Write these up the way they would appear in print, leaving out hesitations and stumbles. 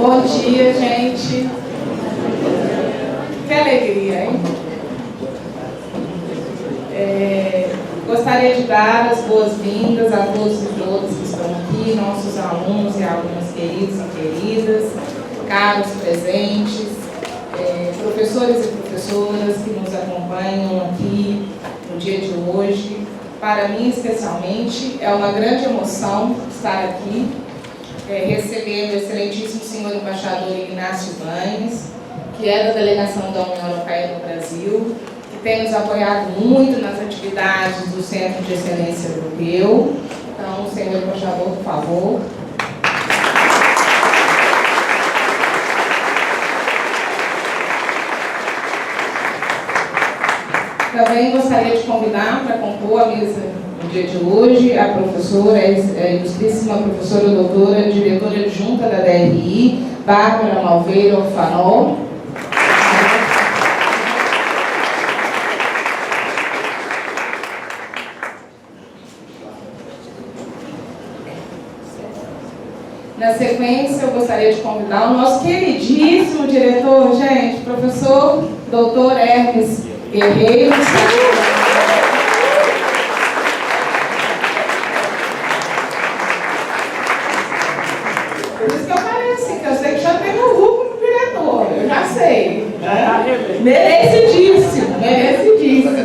Bom dia, gente. Que alegria, hein? Gostaria de dar as boas-vindas a todos e todas que estão aqui, nossos alunos e alunas queridos e queridas, caros presentes, professores e professoras que nos acompanham aqui no dia de hoje. Para mim, especialmente, é uma grande emoção estar aqui, recebendo o excelentíssimo senhor embaixador Ignácio Banes, que é da delegação da União Europeia no Brasil, que tem nos apoiado muito nas atividades do Centro de Excelência Europeu. Então, senhor embaixador, por favor. Também gostaria de convidar para compor a mesa no dia de hoje a professora, a ilustríssima professora doutora, diretora adjunta da DRI, Bárbara Malveira Orfanol. Na sequência, eu gostaria de convidar o nosso queridíssimo diretor, gente, professor doutor Hermes Guerreiro. Por isso que eu pareço, que eu sei que já tem um lucro no diretor, eu já sei. Merecidíssimo, merecidíssimo.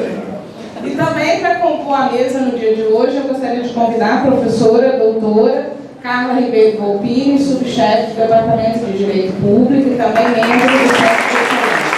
E também, para compor a mesa no dia de hoje, eu gostaria de convidar a professora doutora Carla Ribeiro Volpini, subchefe do Departamento de Direito Público e também membro do Centro de Excelência.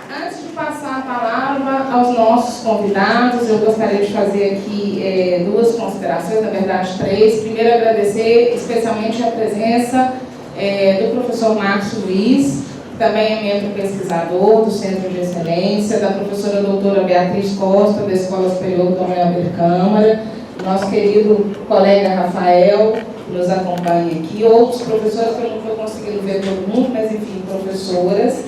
Antes de passar a palavra aos nossos convidados, eu gostaria de fazer aqui duas considerações, na verdade três. Primeiro, agradecer especialmente a presença do professor Marcos Luiz, que também é membro pesquisador do Centro de Excelência, da professora doutora Beatriz Costa, da Escola Superior Dom Helder Câmara, nosso querido colega Rafael, que nos acompanha aqui, outros professores que eu não estou conseguindo ver todo mundo, mas enfim, professoras.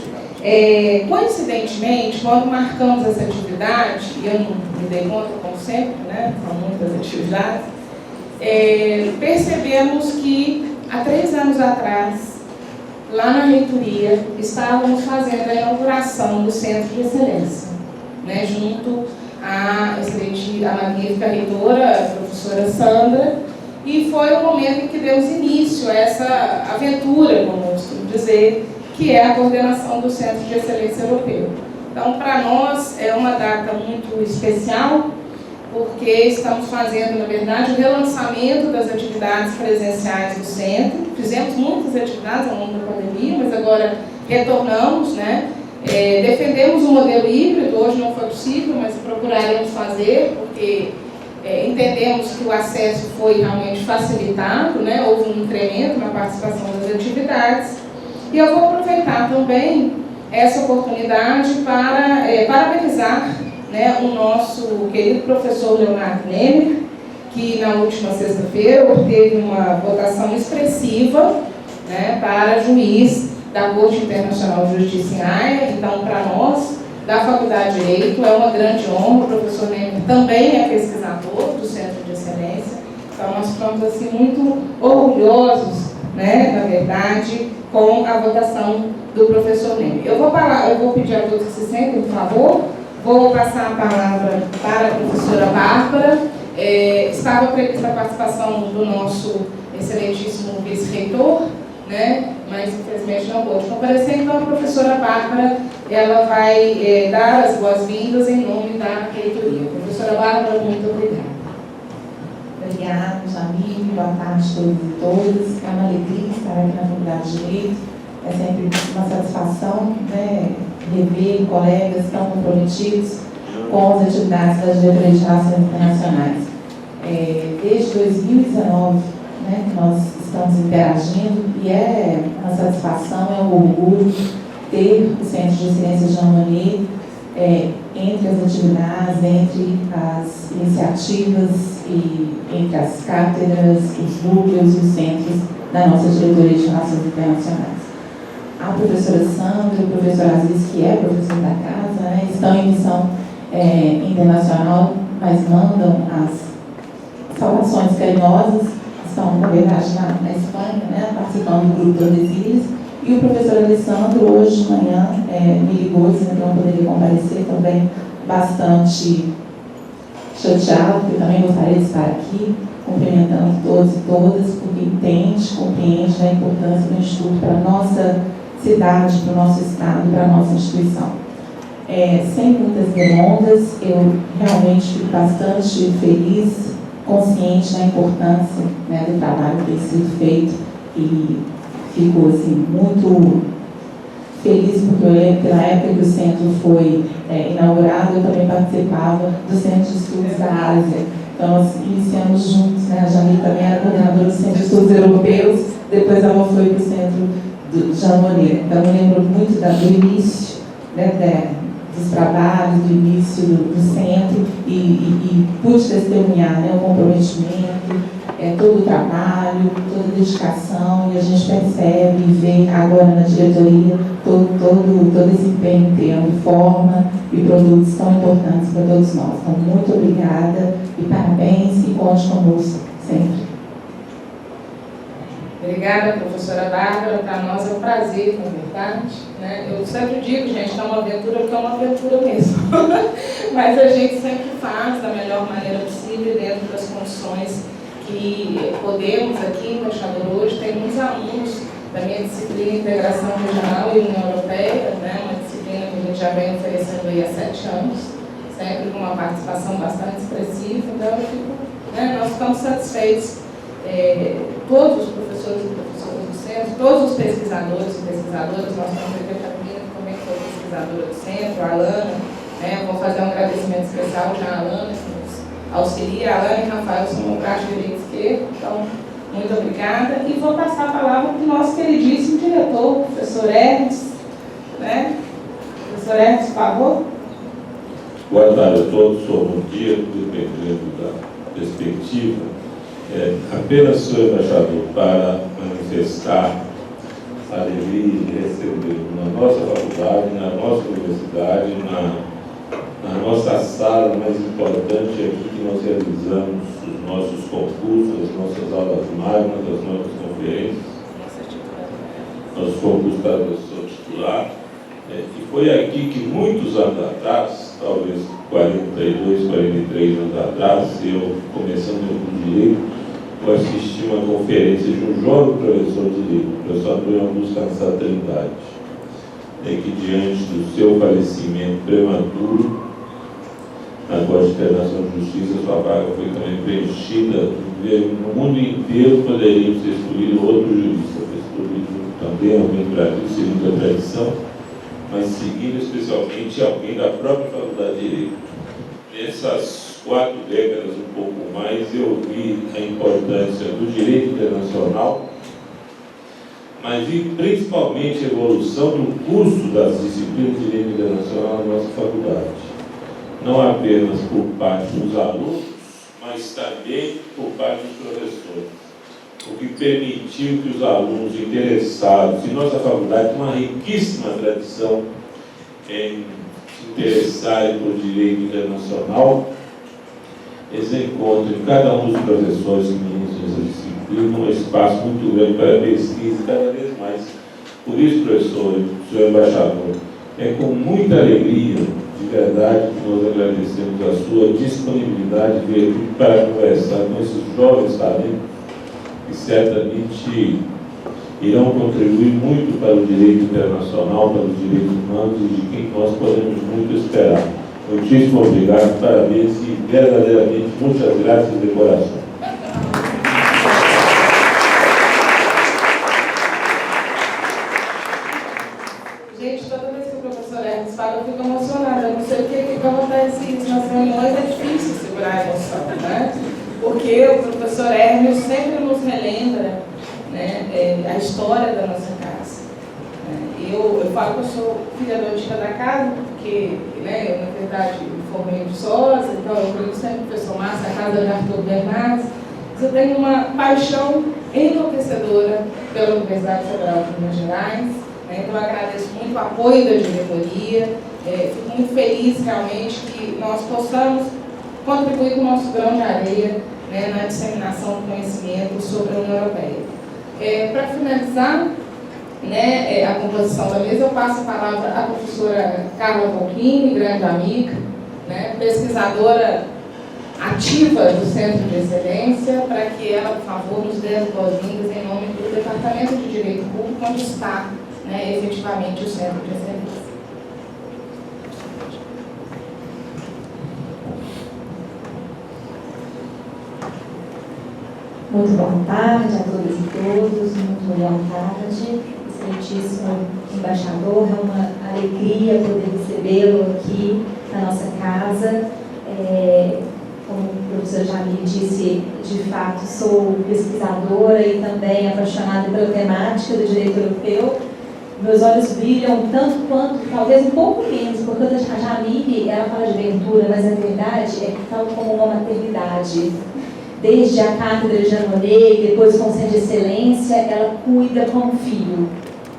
Coincidentemente, quando marcamos essa atividade, e eu não me dei conta, como sempre, né, são muitas atividades, percebemos que há 3 anos atrás, lá na reitoria, estávamos fazendo a inauguração do Centro de Excelência, né, junto à magnífica reitora, a professora Sandra, e foi o momento em que demos início a essa aventura, como eu costumo dizer, que é a coordenação do Centro de Excelência Europeu. Então, para nós, é uma data muito especial, porque estamos fazendo, na verdade, o relançamento das atividades presenciais do centro. Fizemos muitas atividades ao longo da pandemia, mas agora retornamos, né? Defendemos o modelo híbrido, hoje não foi possível, mas procuraremos fazer, porque entendemos que o acesso foi realmente facilitado, né? Houve um incremento na participação das atividades. E eu vou aproveitar também essa oportunidade para parabenizar, né, o nosso querido professor Leonardo Nemer, que na última sexta-feira obteve uma votação expressiva, né, para juiz da Corte Internacional de Justiça em Haia. Então, para nós, da Faculdade de Direito, é uma grande honra. O professor Nemer também é pesquisador do Centro de Excelência. Então, nós ficamos assim, muito orgulhosos, né, na verdade, com a votação do professor Nemer. Eu vou pedir a todos que se sentem, por favor. Vou passar a palavra para a professora Bárbara. Estava prevista a participação do nosso excelentíssimo vice-reitor, né? Mas infelizmente não pôde comparecer, então a professora Bárbara ela vai dar as boas-vindas em nome da reitoria. Professora Bárbara, muito obrigada. Obrigada, Jamile, boa tarde a todos e todas. É uma alegria estar aqui na Faculdade de Direito. É sempre uma satisfação, né, rever colegas tão comprometidos com as atividades das diretorias de relações internacionais. Desde 2019, né, que nós estamos interagindo e é uma satisfação, é um orgulho ter o Centro de Excelência Jean Monnet entre as atividades, entre as iniciativas e entre as cátedras, os núcleos e os centros da nossa diretoria de relações internacionais. A professora Sandra e o professor Aziz, que é professor da casa, né, estão em missão internacional, mas mandam as saudações carinhosas, estão, na verdade, na Espanha, né, participando do grupo Tordesilhas, e o professor Alessandro, hoje de manhã, me ligou, dizendo que não poderia comparecer, também bastante chateado, porque eu também gostaria de estar aqui, cumprimentando todos e todas, porque compreende a importância do Instituto para a nossa cidade, para o nosso estado, para a nossa instituição. Sem muitas delongas, eu realmente fico bastante feliz, consciente da importância, né, do trabalho que tem sido feito, e fico assim, muito feliz, porque eu lembro que na época que o centro foi inaugurado, eu também participava do Centro de Estudos da Ásia. Então, nós iniciamos juntos, né? A Jamile também era coordenadora do Centro de Estudos Europeus, depois ela foi para o Centro do Jean Monnet. Então, eu lembro muito do início, né, dos trabalhos, do início do centro, e pude testemunhar, né, o comprometimento, todo o trabalho, toda a dedicação, e a gente percebe e vê agora na diretoria todo esse empenho tendo forma e produtos tão importantes para todos nós. Então, muito obrigada e parabéns, e conte conosco sempre. Obrigada, professora Bárbara. Para nós é um prazer, na verdade. Né? Eu sempre digo, gente, que é uma aventura, porque é uma aventura mesmo. Mas a gente sempre faz da melhor maneira possível, dentro das condições que podemos aqui, embaixador, hoje. Tem muitos alunos da minha disciplina Integração Regional e União Europeia, né? Uma disciplina que a gente já vem oferecendo aí há 7 anos, sempre com uma participação bastante expressiva. Então, eu fico, né, nós ficamos satisfeitos. Todos os professores e professoras do centro, todos os pesquisadores e pesquisadoras, nós temos aqui a Camila, que também foi pesquisadora do centro, a Alana, né, vou fazer um agradecimento especial já à Alana, que nos auxilia. A Alana e Rafael são o braço direito e esquerdo, então, muito obrigada. E vou passar a palavra para o nosso queridíssimo diretor, o professor Hermes, né? Professor Hermes, por favor. Boa tarde a todos, bom dia, dependendo da perspectiva. Apenas, senhor embaixador, para manifestar a alegria de receber na nossa faculdade, na nossa universidade, na nossa sala mais importante aqui que nós realizamos os nossos concursos, as nossas aulas magnas, as nossas conferências, nossos concursos para professor titular. E foi aqui que muitos anos atrás, talvez 42, 43 anos atrás, eu, começando meu curso de Direito, eu assisti uma conferência de um jovem professor de Direito, o professor Antônio Augusto Cansado Trindade, que diante do seu falecimento prematuro, na Corte Internacional de Justiça, sua vaga foi também preenchida. No mundo inteiro poderia ser escolhido outro jurista, foi escolhido também no Brasil, segundo a tradição, mas seguindo especialmente alguém da própria Faculdade de Direito. Nessas 4 décadas, um pouco mais, eu vi a importância do direito internacional, mas vi principalmente a evolução do curso das disciplinas de direito internacional na nossa faculdade. Não apenas por parte dos alunos, mas também por parte dos professores. O que permitiu que os alunos interessados em nossa faculdade, com uma riquíssima tradição em se interessarem por direito internacional, eles encontram em cada um dos professores que ministram essa disciplina um espaço muito grande para a pesquisa, cada vez mais. Por isso, professor, senhor embaixador, é com muita alegria, de verdade, que nós agradecemos a sua disponibilidade de vir aqui para conversar com esses jovens talentos que certamente irão contribuir muito para o direito internacional, para os direitos humanos, e de quem nós podemos muito esperar. Muitíssimo obrigado, parabéns e verdadeiramente muitas graças de coração. Gente, toda vez que o professor Hermes fala, eu fico emocionada. Eu não sei o que acontece isso nas reuniões, é difícil segurar a emoção, né? Porque o professor Hermes sempre nos relembra, né, a história da nossa casa. Eu falo que eu sou filha adotiva da casa, porque, né, eu, na verdade, formei em Viçosa, então eu brinco sempre com o professor Márcio, a casa de Arthur Bernardes. Eu tenho uma paixão enlouquecedora pela Universidade Federal de Minas Gerais. Então, eu agradeço muito o apoio da diretoria, fico muito feliz realmente que nós possamos contribuir com o nosso grão de areia, né, na disseminação do conhecimento sobre a União Europeia. Para finalizar, né, a composição da mesa, eu passo a palavra à professora Carla Volpini, grande amiga, né, pesquisadora ativa do Centro de Excelência, para que ela, por favor, nos dê as boas-vindas em nome do Departamento de Direito Público, onde está, né, efetivamente o Centro de Excelência. Muito boa tarde a todas e todos, muito boa tarde, excelentíssimo embaixador, é uma alegria poder recebê-lo aqui na nossa casa. Como o professor Jamil disse, de fato sou pesquisadora e também apaixonada pela temática do direito europeu. Meus olhos brilham tanto quanto, talvez um pouco menos, porque a Jamil, ela fala de aventura, mas a verdade é que tal como uma maternidade. Desde a cátedra de Jean Monnet, depois com o Centro de Excelência, ela cuida como filho,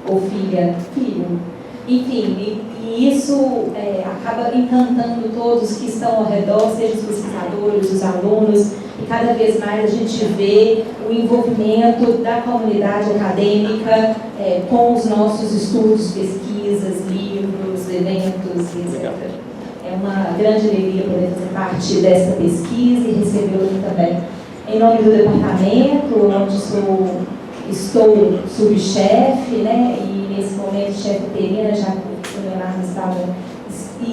ou filha, filho. Enfim, e isso acaba encantando todos que estão ao redor, seja os pesquisadores, os alunos, e cada vez mais a gente vê o envolvimento da comunidade acadêmica com os nossos estudos, pesquisas, livros, eventos, etc. É uma grande alegria poder fazer parte dessa pesquisa e recebê-lo também. Em nome do departamento, onde estou subchefe, né, e nesse momento chefe interina, já que o Leonardo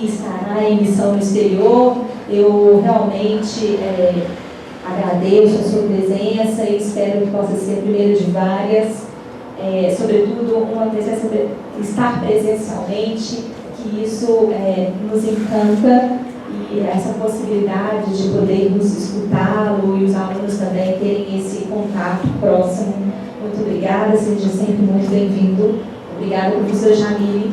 estará em missão no exterior, eu realmente agradeço a sua presença e espero que possa ser a primeira de várias, sobretudo uma presença, estar presencialmente, que isso nos encanta, e essa possibilidade de podermos escutá-lo e os alunos também terem esse contato próximo. Muito obrigada, seja sempre muito bem-vindo. Obrigada, professor Jamil.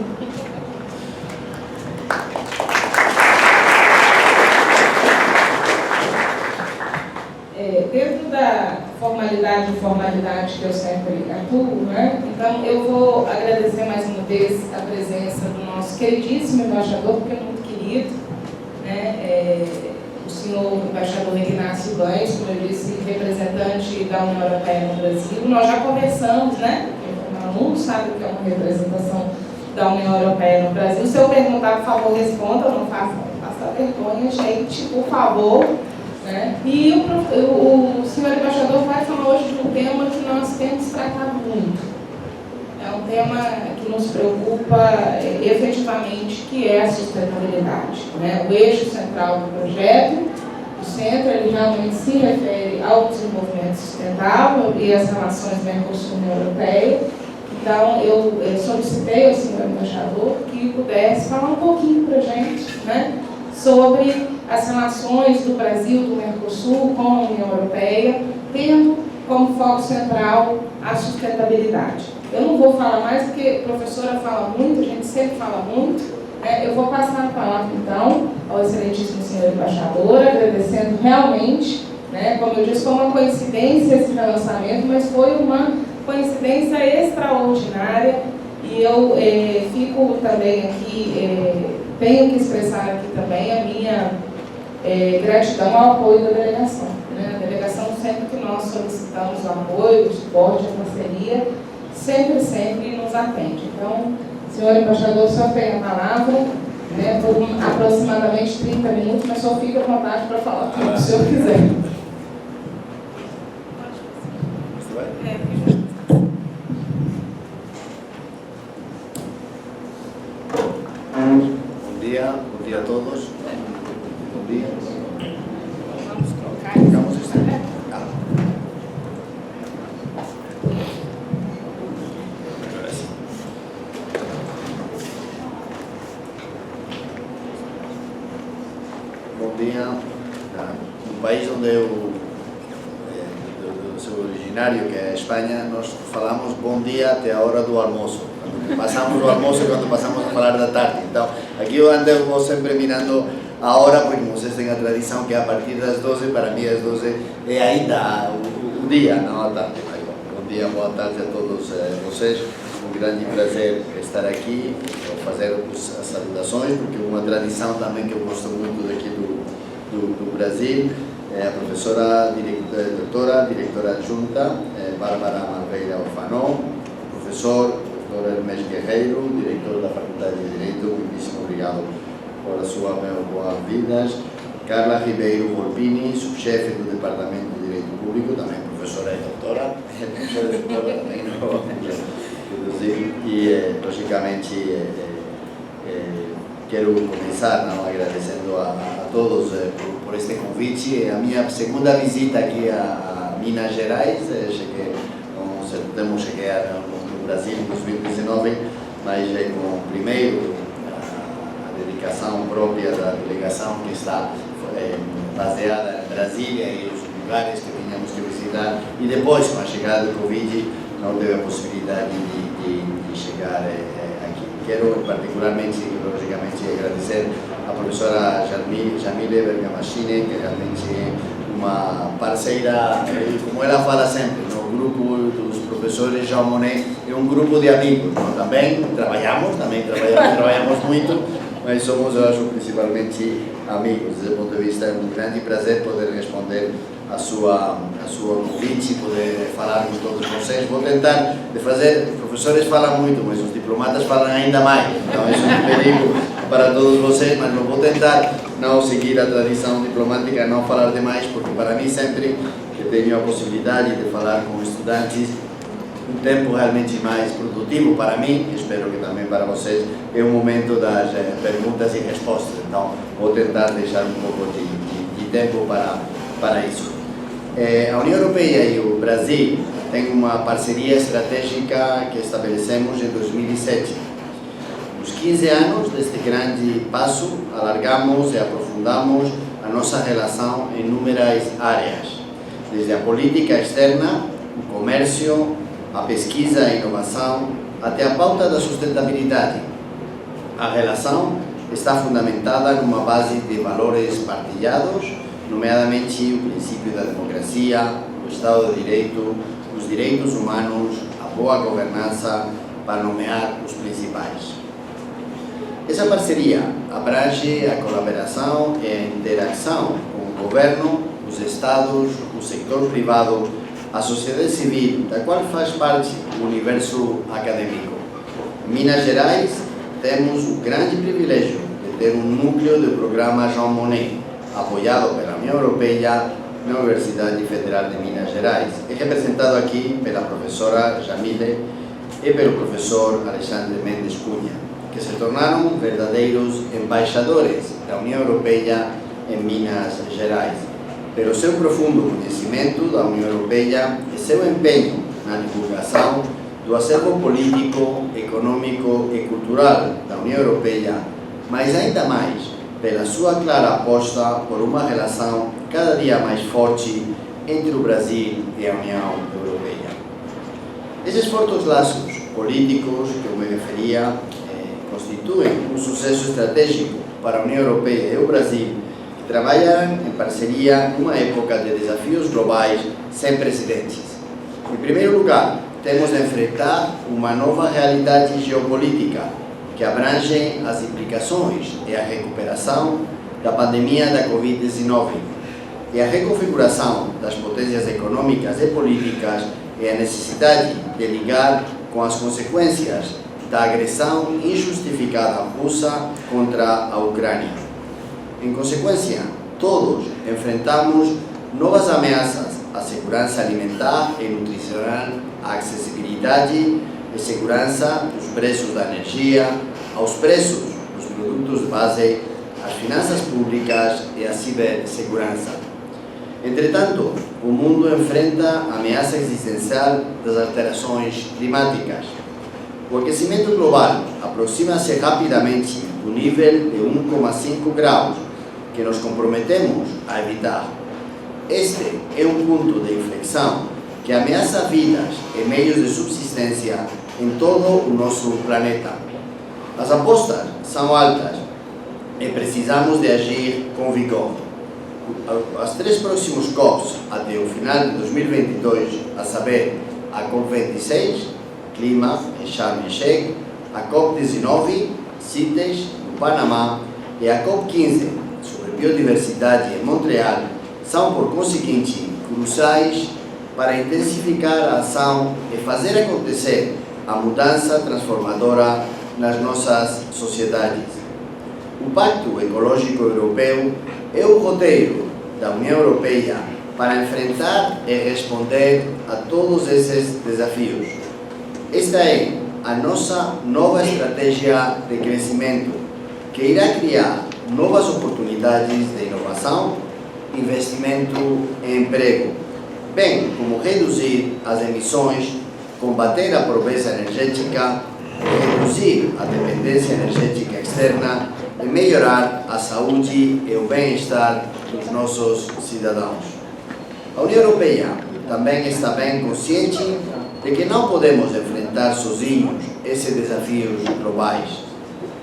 Dentro da formalidade e informalidade que eu sempre atuo, né? Então eu vou agradecer mais uma vez a presença do nosso queridíssimo embaixador, porque é muito querido, né? O senhor embaixador Ignácio Baes, como eu disse, representante da União Europeia no Brasil. Nós já conversamos, né? O aluno sabe o que é uma representação da União Europeia no Brasil. Se eu perguntar, por favor, responda, eu não faço vergonha, gente, por favor. Né? E o senhor embaixador vai falar hoje de um tema que nós temos tratado muito. É um tema que nos preocupa efetivamente, que é a sustentabilidade. Né? O eixo central do projeto, o centro, ele realmente se refere ao desenvolvimento sustentável e às relações Mercosul-União Europeia. Então, eu solicitei ao senhor embaixador que pudesse falar um pouquinho para a gente, né, sobre as relações do Brasil, do Mercosul com a União Europeia, tendo como foco central a sustentabilidade. Eu não vou falar mais, porque a professora fala muito, a gente sempre fala muito, né? Eu vou passar a palavra, então, ao excelentíssimo senhor embaixador, agradecendo realmente, né, como eu disse, foi uma coincidência esse relançamento, mas foi uma coincidência extraordinária, e eu fico também aqui, tenho que expressar aqui também a minha gratidão ao apoio da delegação. Né? A delegação, sempre que nós solicitamos o apoio, o suporte, a parceria, sempre nos atende. Então, senhor embaixador, o senhor tem a palavra, né, por aproximadamente 30 minutos, mas só fica à vontade para falar o que o senhor quiser. Bom dia a todos. Bom dia. Vamos trocar. Bom dia. No país onde eu sou originário, que é a Espanha, nós falamos bom dia até a hora do almoço. Passamos o almoço quando passamos a falar da tarde. Então, aqui eu ando sempre mirando a hora, porque vocês têm a tradição que a partir das 12, para mim as 12 é ainda o dia, não a tarde. Bom dia, boa tarde a todos vocês. Um grande prazer estar aqui, fazer as saudações, porque é uma tradição também que eu gosto muito daqui do Brasil. a professora doutora, diretora adjunta, Bárbara Malveira Orfanó, professor Dr. Hermes Guerreiro, diretor da Faculdade de Direito, muitíssimo obrigado por a sua boas-vindas. Carla Ribeiro Volpini, subchefe do Departamento de Direito Público, também professora e doutora, também não vou reduzir, e logicamente quero começar agradecendo a todos por este convite. A minha segunda visita aqui a Minas Gerais, cheguei no Brasil em 2019, mas com primeiro a dedicação própria da delegação que está baseada em Brasília e os lugares que tínhamos que visitar, e depois, com a chegada do Covid, não teve a possibilidade de chegar aqui. Quero particularmente, logicamente, agradecer a professora Jamile Bergamashine, que realmente é uma parceira, como ela fala sempre, no grupo dos professores Jean Monnet, é um grupo de amigos. Também trabalhamos muito, mas somos, eu acho, principalmente amigos. Desde o ponto de vista, é um grande prazer poder responder a sua convite, poder falar com todos vocês. Vou tentar de fazer, os professores falam muito, mas os diplomatas falam ainda mais, então isso é um perigo para todos vocês, mas não vou tentar não seguir a tradição diplomática, não falar demais, porque para mim sempre que tenho a possibilidade de falar com estudantes, um tempo realmente mais produtivo para mim, espero que também para vocês, é o momento das perguntas e respostas, então vou tentar deixar um pouco de tempo para isso. A União Europeia e o Brasil têm uma parceria estratégica que estabelecemos em 2007. Nos 15 anos deste grande passo, alargamos e aprofundamos a nossa relação em inúmeras áreas, desde a política externa, o comércio, a pesquisa e inovação, até a pauta da sustentabilidade. A relação está fundamentada numa base de valores partilhados, nomeadamente o princípio da democracia, o Estado de Direito, os direitos humanos, a boa governança, para nomear os principais. Essa parceria abrange a colaboração e a interação com o governo, os estados, o setor privado, a sociedade civil, da qual faz parte o universo acadêmico. Em Minas Gerais, temos o grande privilégio de ter um núcleo do programa Jean Monnet, apoiado pela União Europeia na Universidade Federal de Minas Gerais, e representado aqui pela professora Jamile e pelo professor Alexandre Mendes Cunha, que se tornaram verdadeiros embaixadores da União Europeia em Minas Gerais, pelo seu profundo conhecimento da União Europeia e seu empenho na divulgação do acervo político, econômico e cultural da União Europeia, mas ainda mais pela sua clara aposta por uma relação cada dia mais forte entre o Brasil e a União Europeia. Esses fortes laços políticos que eu me referia constituem um sucesso estratégico para a União Europeia e o Brasil, que trabalham em parceria numa época de desafios globais sem precedentes. Em primeiro lugar, temos de enfrentar uma nova realidade geopolítica que abrange as implicações e a recuperação da pandemia da Covid-19 e a reconfiguração das potências econômicas e políticas e a necessidade de lidar com as consequências da agressão injustificada russa contra a Ucrânia. Em consequência, todos enfrentamos novas ameaças à segurança alimentar e nutricional, à acessibilidade e segurança dos preços da energia, aos preços dos produtos base, às finanças públicas e à cibersegurança. Entretanto, o mundo enfrenta a ameaça existencial das alterações climáticas. O aquecimento global aproxima-se rapidamente do nível de 1,5 graus que nos comprometemos a evitar. Este é um ponto de inflexão que ameaça vidas e meios de subsistência em todo o nosso planeta. As apostas são altas e precisamos de agir com vigor. As 3 próximos COPs até o final de 2022, a saber, a COP26, Clima, em Sharm el-Sheikh, a COP19, CITES, no Panamá, e a COP15, sobre biodiversidade, em Montreal, são, por conseguinte, cruciais para intensificar a ação e fazer acontecer a mudança transformadora nas nossas sociedades. O Pacto Ecológico Europeu é o roteiro da União Europeia para enfrentar e responder a todos esses desafios. Esta é a nossa nova estratégia de crescimento, que irá criar novas oportunidades de inovação, investimento e emprego, bem como reduzir as emissões, combater a pobreza energética, reduzir a dependência energética externa e melhorar a saúde e o bem-estar dos nossos cidadãos. A União Europeia também está bem consciente de que não podemos enfrentar sozinhos esses desafios globais.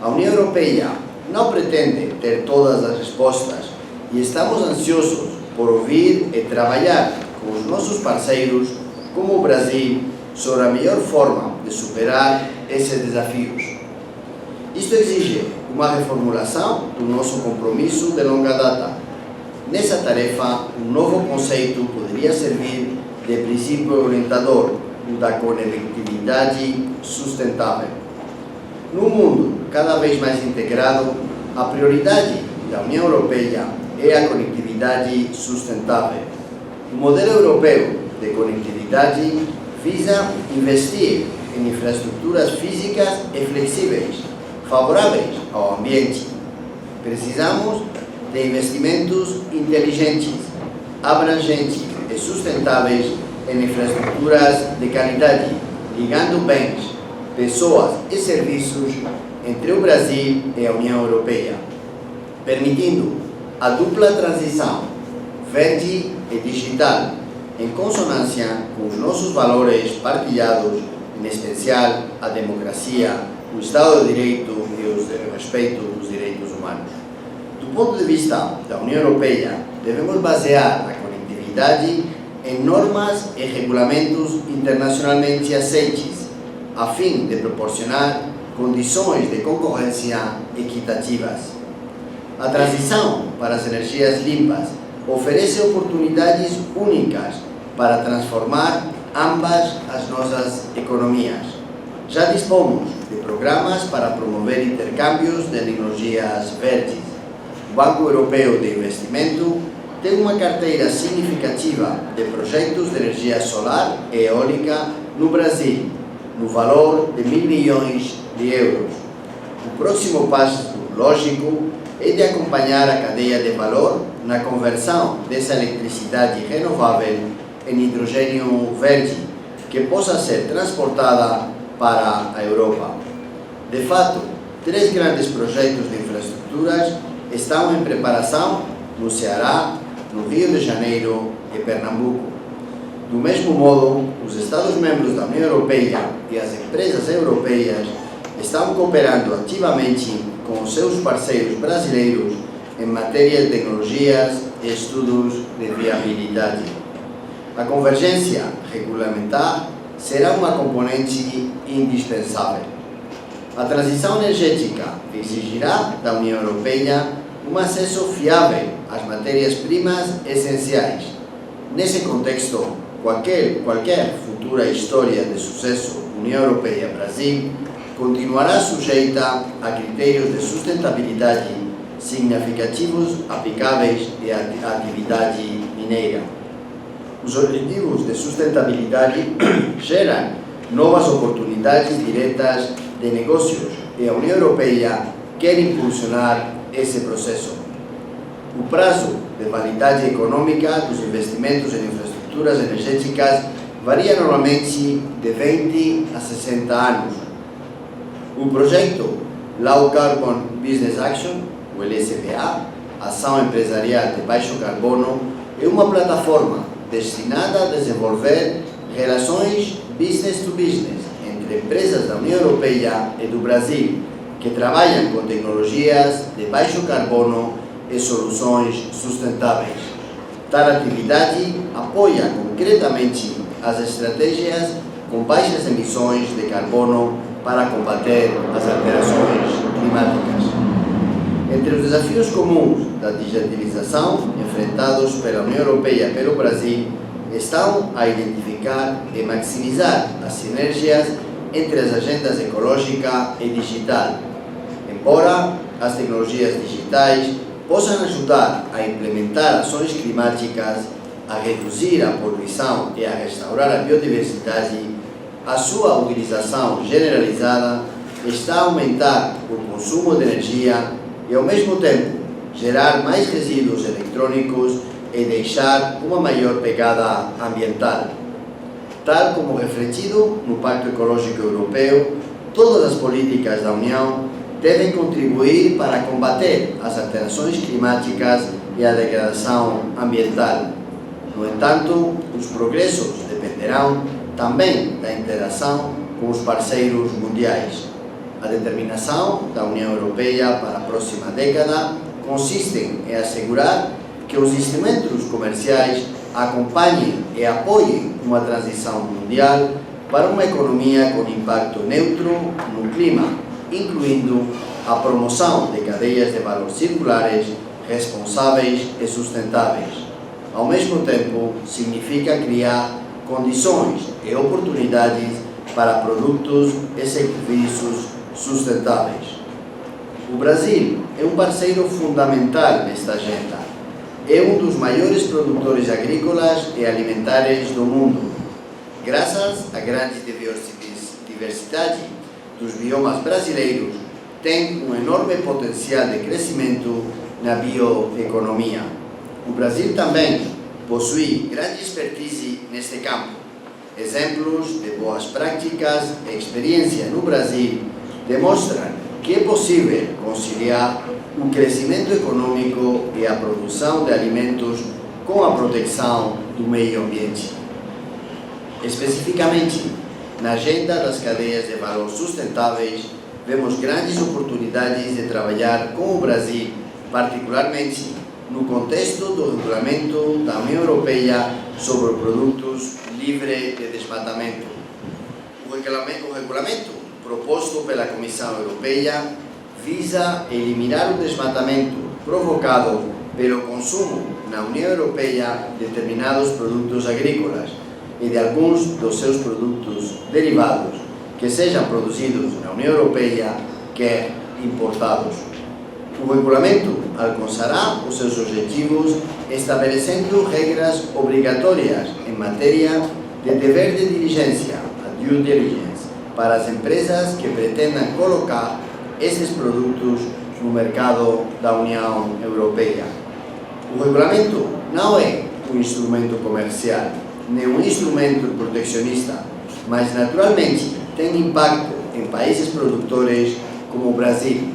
A União Europeia não pretende ter todas as respostas e estamos ansiosos por ouvir e trabalhar com os nossos parceiros, como o Brasil, sobre a melhor forma de superar esses desafios. Isto exige uma reformulação do nosso compromisso de longa data. Nessa tarefa, um novo conceito poderia servir de princípio orientador, o da conectividade sustentável. Num mundo cada vez mais integrado, a prioridade da União Europeia é a conectividade sustentável. O modelo europeu de conectividade visa investir em infraestruturas físicas e flexíveis, favoráveis ao ambiente. Precisamos de investimentos inteligentes, abrangentes e sustentáveis em infraestruturas de qualidade, ligando bens, pessoas e serviços entre o Brasil e a União Europeia, permitindo a dupla transição verde e digital, em consonância com os nossos valores partilhados, em especial a democracia, o Estado de Direito e o respeito dos direitos humanos. Do ponto de vista da União Europeia, devemos basear a conectividade em normas e regulamentos internacionalmente aceites, a fim de proporcionar condições de concorrência equitativas. A transição para as energias limpas oferece oportunidades únicas para transformar ambas as nossas economias. Já dispomos de programas para promover intercâmbios de energias verdes. O Banco Europeu de Investimento tem uma carteira significativa de projetos de energia solar e eólica no Brasil, no valor de 1.000 milhões de euros. O próximo passo lógico é de acompanhar a cadeia de valor na conversão dessa eletricidade renovável em hidrogênio verde, que possa ser transportada para a Europa. De fato, 3 grandes projetos de infraestruturas estão em preparação no Ceará, no Rio de Janeiro e Pernambuco. Do mesmo modo, os Estados-membros da União Europeia e as empresas europeias estão cooperando ativamente com os seus parceiros brasileiros em matéria de tecnologias e estudos de viabilidade. A convergência regulamentar será uma componente indispensável. A transição energética exigirá da União Europeia um acesso fiável às matérias-primas essenciais. Nesse contexto, qualquer futura história de sucesso União Europeia-Brasil continuará sujeita a critérios de sustentabilidade significativos aplicáveis à atividade mineira. Os objetivos de sustentabilidade geram novas oportunidades diretas de negócios e a União Europeia quer impulsionar esse processo. O prazo de validade econômica dos investimentos em infraestruturas energéticas varia normalmente de 20 a 60 anos. O projeto Low Carbon Business Action, o LCBA, Ação Empresarial de Baixo Carbono, é uma plataforma destinada a desenvolver relações business to business entre empresas da União Europeia e do Brasil, que trabalham com tecnologias de baixo carbono e soluções sustentáveis. Tal atividade apoia concretamente as estratégias com baixas emissões de carbono para combater as alterações climáticas. Entre os desafios comuns da digitalização enfrentados pela União Europeia e pelo Brasil estão a identificar e maximizar as sinergias entre as agendas ecológica e digital. Embora as tecnologias digitais possam ajudar a implementar ações climáticas, a reduzir a poluição e a restaurar a biodiversidade, a sua utilização generalizada está a aumentar o consumo de energia e, ao mesmo tempo, gerar mais resíduos eletrônicos e deixar uma maior pegada ambiental. Tal como refletido no Pacto Ecológico Europeu, todas as políticas da União devem contribuir para combater as alterações climáticas e a degradação ambiental. No entanto, os progressos dependerão também da interação com os parceiros mundiais. A determinação da União Europeia para a próxima década consiste em assegurar que os instrumentos comerciais acompanhem e apoiem uma transição mundial para uma economia com impacto neutro no clima, incluindo a promoção de cadeias de valor circulares, responsáveis e sustentáveis. Ao mesmo tempo, significa criar condições e oportunidades para produtos e serviços sustentáveis. O Brasil é um parceiro fundamental nesta agenda. É um dos maiores produtores agrícolas e alimentares do mundo. Graças à grande diversidade dos biomas brasileiros, tem um enorme potencial de crescimento na bioeconomia. O Brasil também possui grande expertise neste campo. Exemplos de boas práticas e experiência no Brasil demonstram que é possível conciliar o crescimento econômico e a produção de alimentos com a proteção do meio ambiente. Especificamente, na agenda das cadeias de valor sustentáveis, vemos grandes oportunidades de trabalhar com o Brasil, particularmente no contexto do regulamento da União Europeia sobre produtos livres de desmatamento. O regulamento proposto pela Comissão Europeia visa eliminar o desmatamento provocado pelo consumo na União Europeia de determinados produtos agrícolas e de alguns dos seus produtos derivados que sejam produzidos na União Europeia que importados. O regulamento alcançará os seus objetivos estabelecendo regras obrigatórias em matéria de dever de diligência, a due diligence, para as empresas que pretendam colocar esses produtos no mercado da União Europeia. O regulamento não é um instrumento comercial, nem um instrumento protecionista, mas naturalmente tem impacto em países produtores como o Brasil.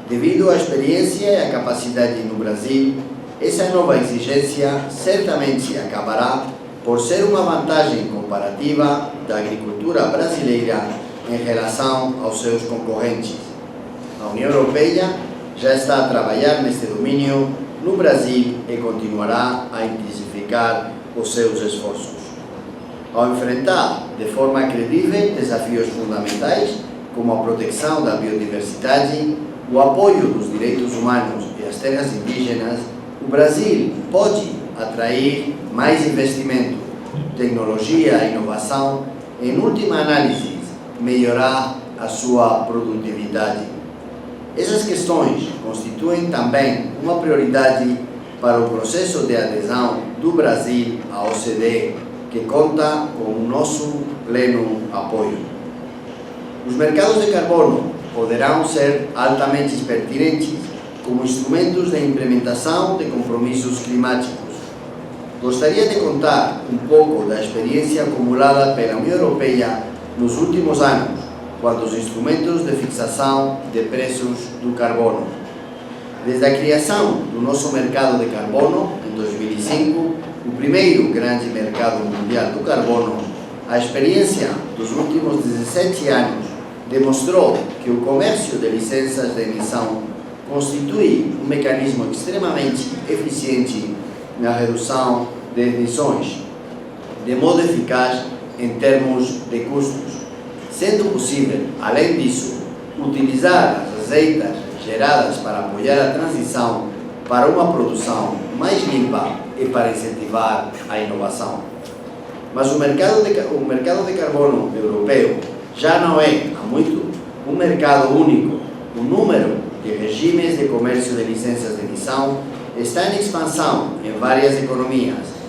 Devido à experiência e à capacidade no Brasil, essa nova exigência certamente acabará por ser uma vantagem comparativa da agricultura brasileira em relação aos seus concorrentes. A União Europeia já está a trabalhar neste domínio no Brasil e continuará a intensificar os seus esforços. Ao enfrentar de forma credível desafios fundamentais como a proteção da biodiversidade, o apoio dos direitos humanos e as terras indígenas, o Brasil pode atrair mais investimento, tecnologia e inovação e, em última análise, melhorar a sua produtividade. Essas questões constituem também uma prioridade para o processo de adesão do Brasil à OCDE, que conta com o nosso pleno apoio. Os mercados de carbono poderão ser altamente pertinentes como instrumentos de implementação de compromissos climáticos. Gostaria de contar um pouco da experiência acumulada pela União Europeia nos últimos anos, quanto aos instrumentos de fixação de preços do carbono. Desde a criação do nosso mercado de carbono, em 2005, o primeiro grande mercado mundial do carbono, a experiência dos últimos 17 anos demonstrou que o comércio de licenças de emissão constitui um mecanismo extremamente eficiente na redução de emissões, de modo eficaz em termos de custos, sendo possível, além disso, utilizar as receitas geradas para apoiar a transição para uma produção mais limpa e para incentivar a inovação. Mas o mercado de carbono europeu já não é, há muito, um mercado único. O número de regimes de comércio de licenças de emissão está em expansão em várias economias.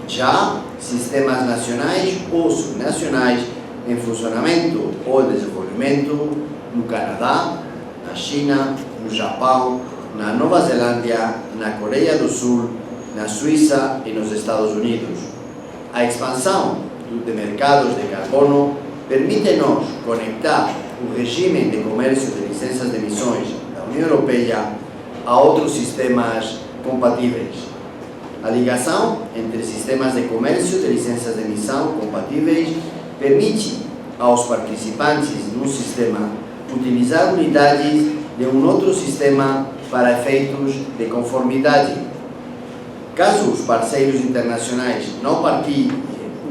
Já sistemas nacionais ou subnacionais em funcionamento ou desenvolvimento no Canadá, na China, no Japão, na Nova Zelândia, na Coreia do Sul, na Suíça e nos Estados Unidos. A expansão de mercados de carbono permite-nos conectar o regime de comércio de licenças de emissões da União Europeia a outros sistemas compatíveis. A ligação entre sistemas de comércio de licenças de emissão compatíveis permite aos participantes num sistema utilizar unidades de um outro sistema para efeitos de conformidade. Caso os parceiros internacionais não partilhem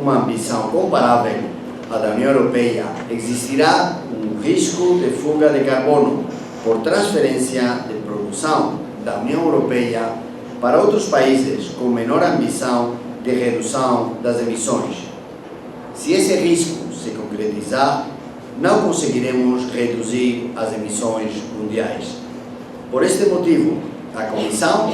uma ambição comparável à da União Europeia, existirá um risco de fuga de carbono por transferência de produção da União Europeia para outros países com menor ambição de redução das emissões. Se esse risco se concretizar, não conseguiremos reduzir as emissões mundiais. Por este motivo, a Comissão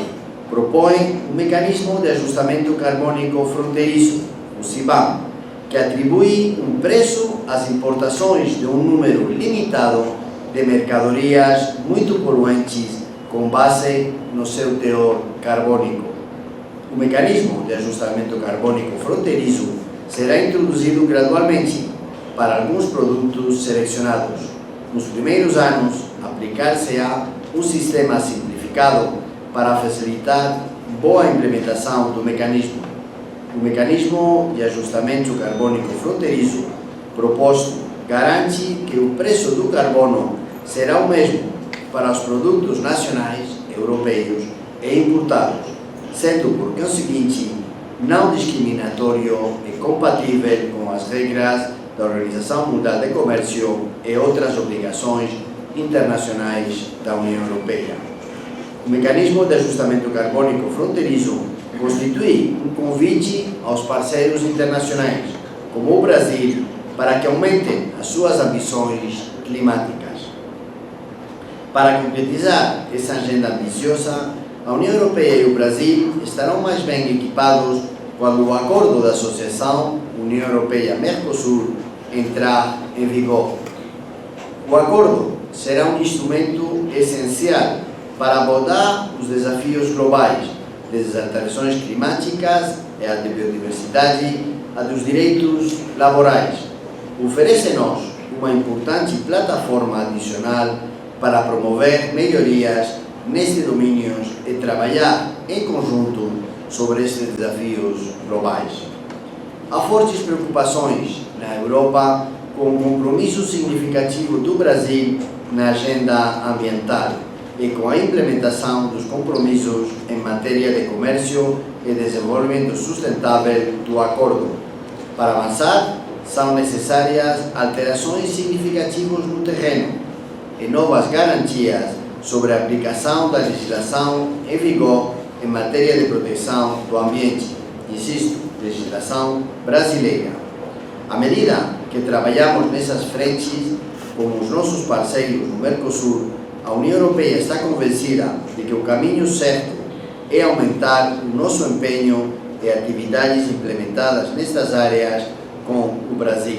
propõe um mecanismo de ajustamento carbônico fronteiriço, o CBAM, que atribui um preço às importações de um número limitado de mercadorias muito poluentes com base no seu teor carbônico. O mecanismo de ajustamento carbônico fronteiriço será introduzido gradualmente para alguns produtos selecionados. Nos primeiros anos, aplicar-se-á um sistema simplificado para facilitar boa implementação do mecanismo. O mecanismo de ajustamento carbônico fronteiriço proposto garante que o preço do carbono será o mesmo para os produtos nacionais, europeus e importados, sendo, por conseguinte, não discriminatório e compatível com as regras da Organização Mundial de Comércio e outras obrigações internacionais da União Europeia. O mecanismo de ajustamento carbônico fronteiriço constitui um convite aos parceiros internacionais, como o Brasil, para que aumentem as suas ambições climáticas. Para concretizar essa agenda ambiciosa, a União Europeia e o Brasil estarão mais bem equipados quando o Acordo de Associação União Europeia-Mercosul entrar em vigor. O acordo será um instrumento essencial para abordar os desafios globais, desde as alterações climáticas e a de biodiversidade a dos direitos laborais. Oferece-nos uma importante plataforma adicional para promover melhorias nestes domínios e trabalhar em conjunto sobre estes desafios globais. Há fortes preocupações na Europa com o compromisso significativo do Brasil na agenda ambiental e com a implementação dos compromissos em matéria de comércio e desenvolvimento sustentável do acordo. Para avançar, são necessárias alterações significativas no terreno e novas garantias sobre a aplicação da legislação em vigor em matéria de proteção do ambiente. Insisto, legislação brasileira. À medida que trabalhamos nessas frentes com os nossos parceiros no Mercosul, a União Europeia está convencida de que o caminho certo é aumentar o nosso empenho e atividades implementadas nestas áreas com o Brasil.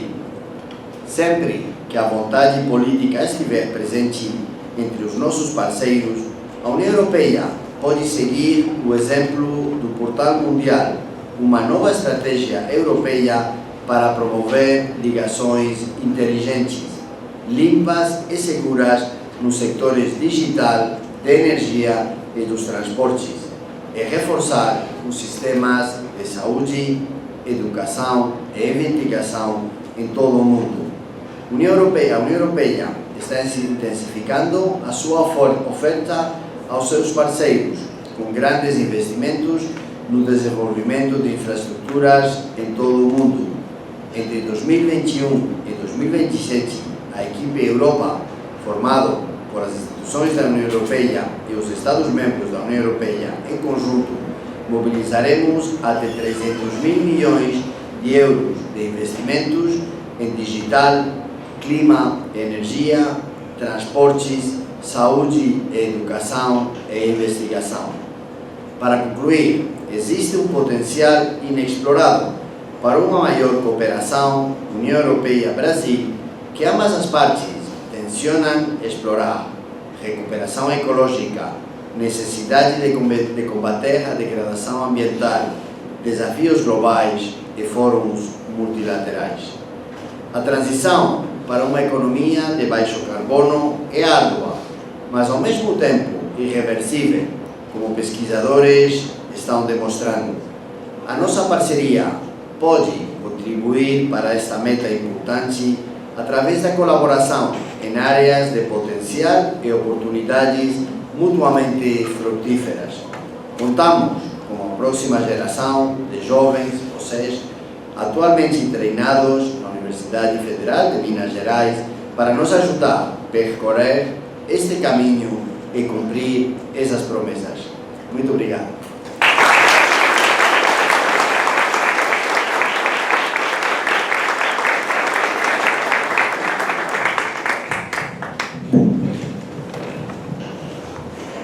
Sempre que a vontade política estiver presente entre os nossos parceiros, a União Europeia pode seguir o exemplo do Portal Mundial, uma nova estratégia europeia para promover ligações inteligentes, limpas e seguras nos sectores digital, de energia e dos transportes, e reforçar os sistemas de saúde, educação e investigação em todo o mundo. A União Europeia está intensificando a sua oferta aos seus parceiros, com grandes investimentos no desenvolvimento de infraestruturas em todo o mundo. Entre 2021 e 2027, a equipe Europa, formada por as instituições da União Europeia e os Estados-membros da União Europeia em conjunto, mobilizaremos até 300 mil milhões de euros de investimentos em digital, clima, energia, transportes, saúde, educação e investigação. Para concluir, existe um potencial inexplorado para uma maior cooperação União Europeia-Brasil que ambas as partes tensionam explorar: recuperação ecológica, necessidade de combater a degradação ambiental, desafios globais e fóruns multilaterais. A transição para uma economia de baixo carbono é árdua, mas ao mesmo tempo irreversível, como pesquisadores estão demonstrando. A nossa parceria pode contribuir para esta meta importante através da colaboração em áreas de potencial e oportunidades mutuamente frutíferas. Contamos com a próxima geração de jovens, vocês, atualmente treinados na Universidade Federal de Minas Gerais, para nos ajudar a percorrer este caminho e cumprir essas promessas. Muito obrigado.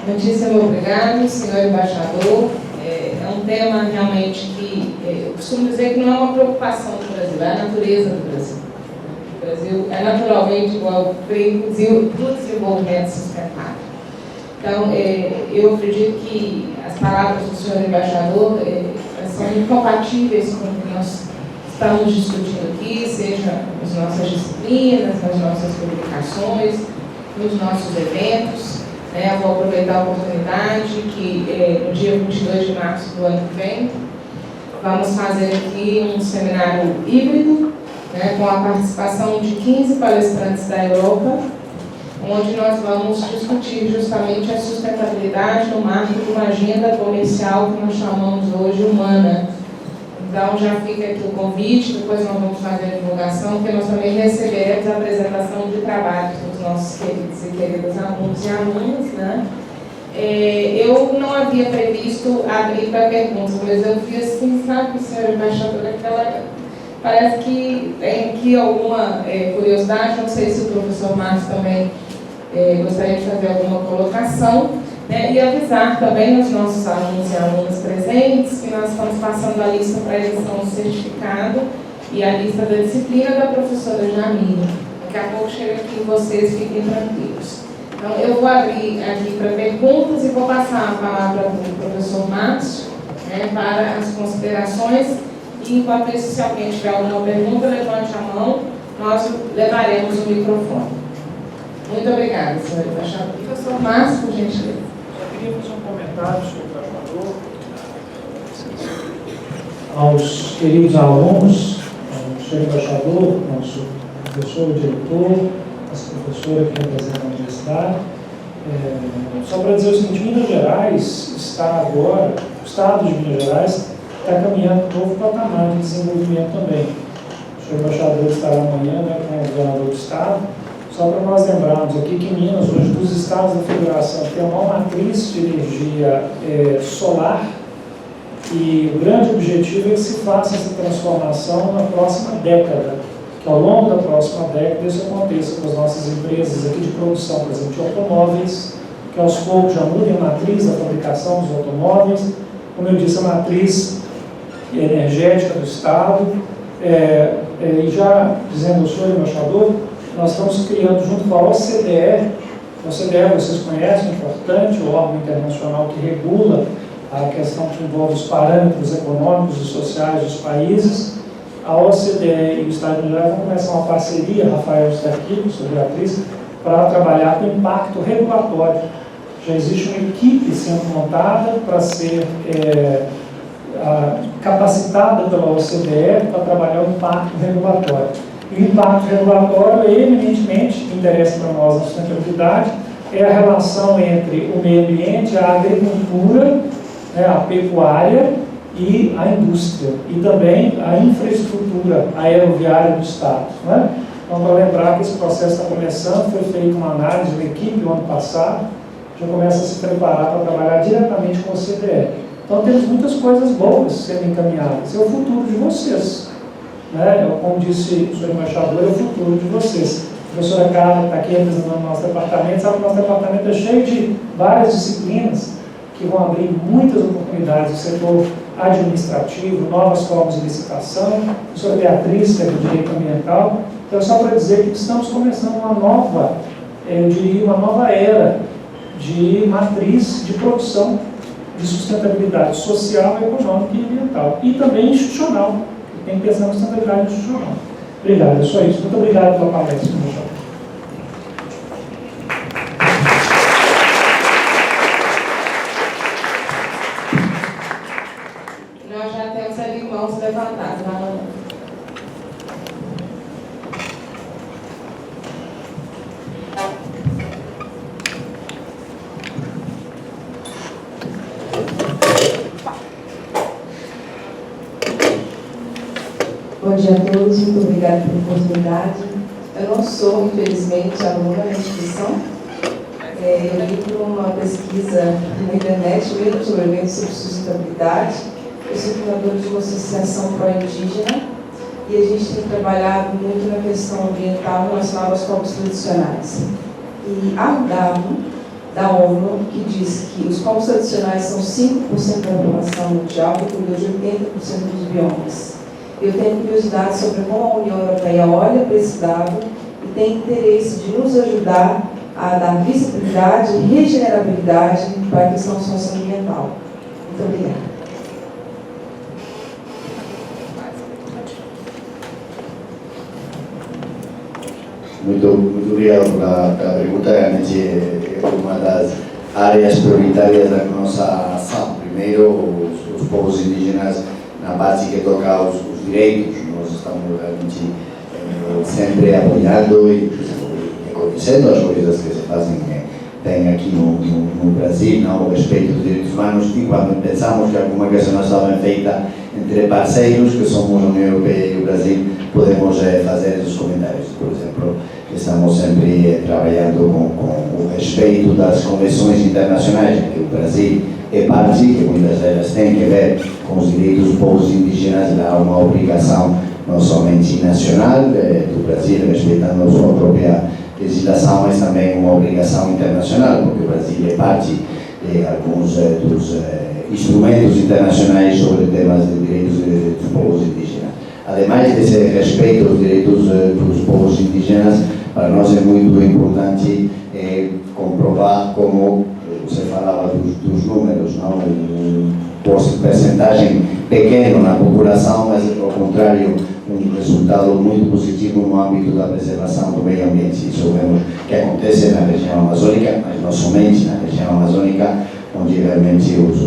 Muitíssimo obrigado, senhor embaixador. É um tema realmente que eu costumo dizer que não é uma preocupação do Brasil, é a natureza do Brasil. O Brasil é naturalmente igual do desenvolvimento sustentável. Então, eu acredito que as palavras do senhor embaixador são incompatíveis com o que nós estamos discutindo aqui, seja nas nossas disciplinas, nas nossas publicações, nos nossos eventos. Vou aproveitar a oportunidade que no dia 22 de março do ano que vem vamos fazer aqui um seminário híbrido, com a participação de 15 palestrantes da Europa, onde nós vamos discutir justamente a sustentabilidade no marco de uma agenda comercial que nós chamamos hoje humana. Então já fica aqui o convite, depois nós vamos fazer a divulgação, porque nós também receberemos a apresentação de trabalhos dos nossos queridos e queridas alunos e alunas, né? Eu não havia previsto abrir para perguntas, mas eu vi assim, sabe, senhor embaixador, parece que tem aqui alguma curiosidade, não sei se o professor Marcos também gostaria de fazer alguma colocação. E avisar também aos nossos alunos e alunas presentes que nós estamos passando a lista para edição do certificado e a lista da disciplina da professora Jamila. Daqui a pouco chega aqui, vocês fiquem tranquilos. Então, eu vou abrir aqui para perguntas e vou passar a palavra para o professor Márcio, para as considerações. E, enquanto isso, se alguém tiver alguma pergunta, levante a mão, nós levaremos o microfone. Muito obrigada, senhor embaixador. Professor Márcio, por gentileza. Eu queria fazer um comentário sobre o embaixador aos queridos alunos, ao senhor embaixador, nosso professor, diretor, nossa professora que representa a universidade. Só para dizer o seguinte, Minas Gerais está agora, o estado de Minas Gerais está caminhando para um novo patamar de desenvolvimento também. O senhor embaixador estará amanhã, com o governador do estado. Só para nós lembrarmos aqui que Minas, hoje, dos estados da federação, tem a maior matriz de energia solar e o grande objetivo é que se faça essa transformação na próxima década, que ao longo da próxima década isso aconteça com as nossas empresas aqui de produção, por exemplo, de automóveis, que aos poucos já mudem a matriz da fabricação dos automóveis, como eu disse, a matriz energética do estado, e já dizendo ao senhor embaixador, nós estamos criando junto com a OCDE, vocês conhecem, importante, o órgão internacional que regula a questão que envolve os parâmetros econômicos e sociais dos países. A OCDE e o Estado de Minas Gerais vão começar uma parceria, Rafael está aqui, sobre a Beatriz, para trabalhar com impacto regulatório. Já existe uma equipe sendo montada para ser capacitada pela OCDE para trabalhar o impacto regulatório. E o impacto regulatório, eminentemente, que interessa para nós na sustentabilidade, é a relação entre o meio ambiente, a agricultura, a pecuária e a indústria, e também a infraestrutura aeroviária do Estado. Então, para lembrar que esse processo está começando, foi feita uma análise, uma equipe no ano passado, já começa a se preparar para trabalhar diretamente com o CDE. Então, temos muitas coisas boas sendo encaminhadas. É o futuro de vocês. Né? Como disse o senhor embaixador, é o futuro de vocês. A professora Carla está aqui representando o nosso departamento, sabe que o nosso departamento é cheio de várias disciplinas que vão abrir muitas oportunidades no setor administrativo, novas formas de licitação. A professora Beatriz, que é do direito ambiental. Então, só para dizer que estamos começando uma nova, eu diria, uma nova era de matriz de produção de sustentabilidade social, econômica e ambiental. E também institucional, que tem que pensar na sustentabilidade institucional. Obrigado, é só isso. Muito obrigado pela palestra, meu jovem. Nós já temos ali mãos levantadas. Bom dia a todos, muito obrigada pela oportunidade. Eu não sou, infelizmente, aluna da instituição. Eu li por uma pesquisa na internet, mesmo sobre eventos sobre sustentabilidade. Eu sou fundadora de uma associação pró-indígena e a gente tem trabalhado muito na questão ambiental relacionada aos povos tradicionais. E há um dado da ONU que diz que os povos tradicionais são 5% da população mundial e cuidam de 80% dos biomas. Eu tenho curiosidade sobre como a União Europeia olha para esse dado e tem interesse de nos ajudar a dar visibilidade e regenerabilidade para a questão socioambiental. Muito obrigada. Muito obrigado pela pergunta. Realmente é uma das áreas prioritárias da nossa ação. Primeiro, os povos indígenas, na parte que toca aos direitos, nós estamos realmente sempre apoiando e reconhecendo as coisas que se fazem bem aqui no Brasil, não? O respeito dos direitos humanos, e quando pensamos que alguma coisa não está bem feita entre parceiros, que somos a União Europeia e o Brasil, podemos fazer esses comentários. Por exemplo, estamos sempre trabalhando com o respeito das convenções internacionais, que o Brasil é parte, que muitas delas têm que ver com os direitos dos povos indígenas. Há uma obrigação não somente nacional do Brasil, respeitando a sua própria legislação, mas também uma obrigação internacional, porque o Brasil é parte de alguns dos instrumentos internacionais sobre temas de direitos dos povos indígenas. Ademais desse respeito aos direitos dos povos indígenas, para nós é muito importante comprovar como você falava dos números, não? Percentagem pequeno na população, mas ao contrário, um resultado muito positivo no âmbito da preservação do meio ambiente. Isso vemos que acontece na região amazônica, mas não somente na região amazônica, onde realmente os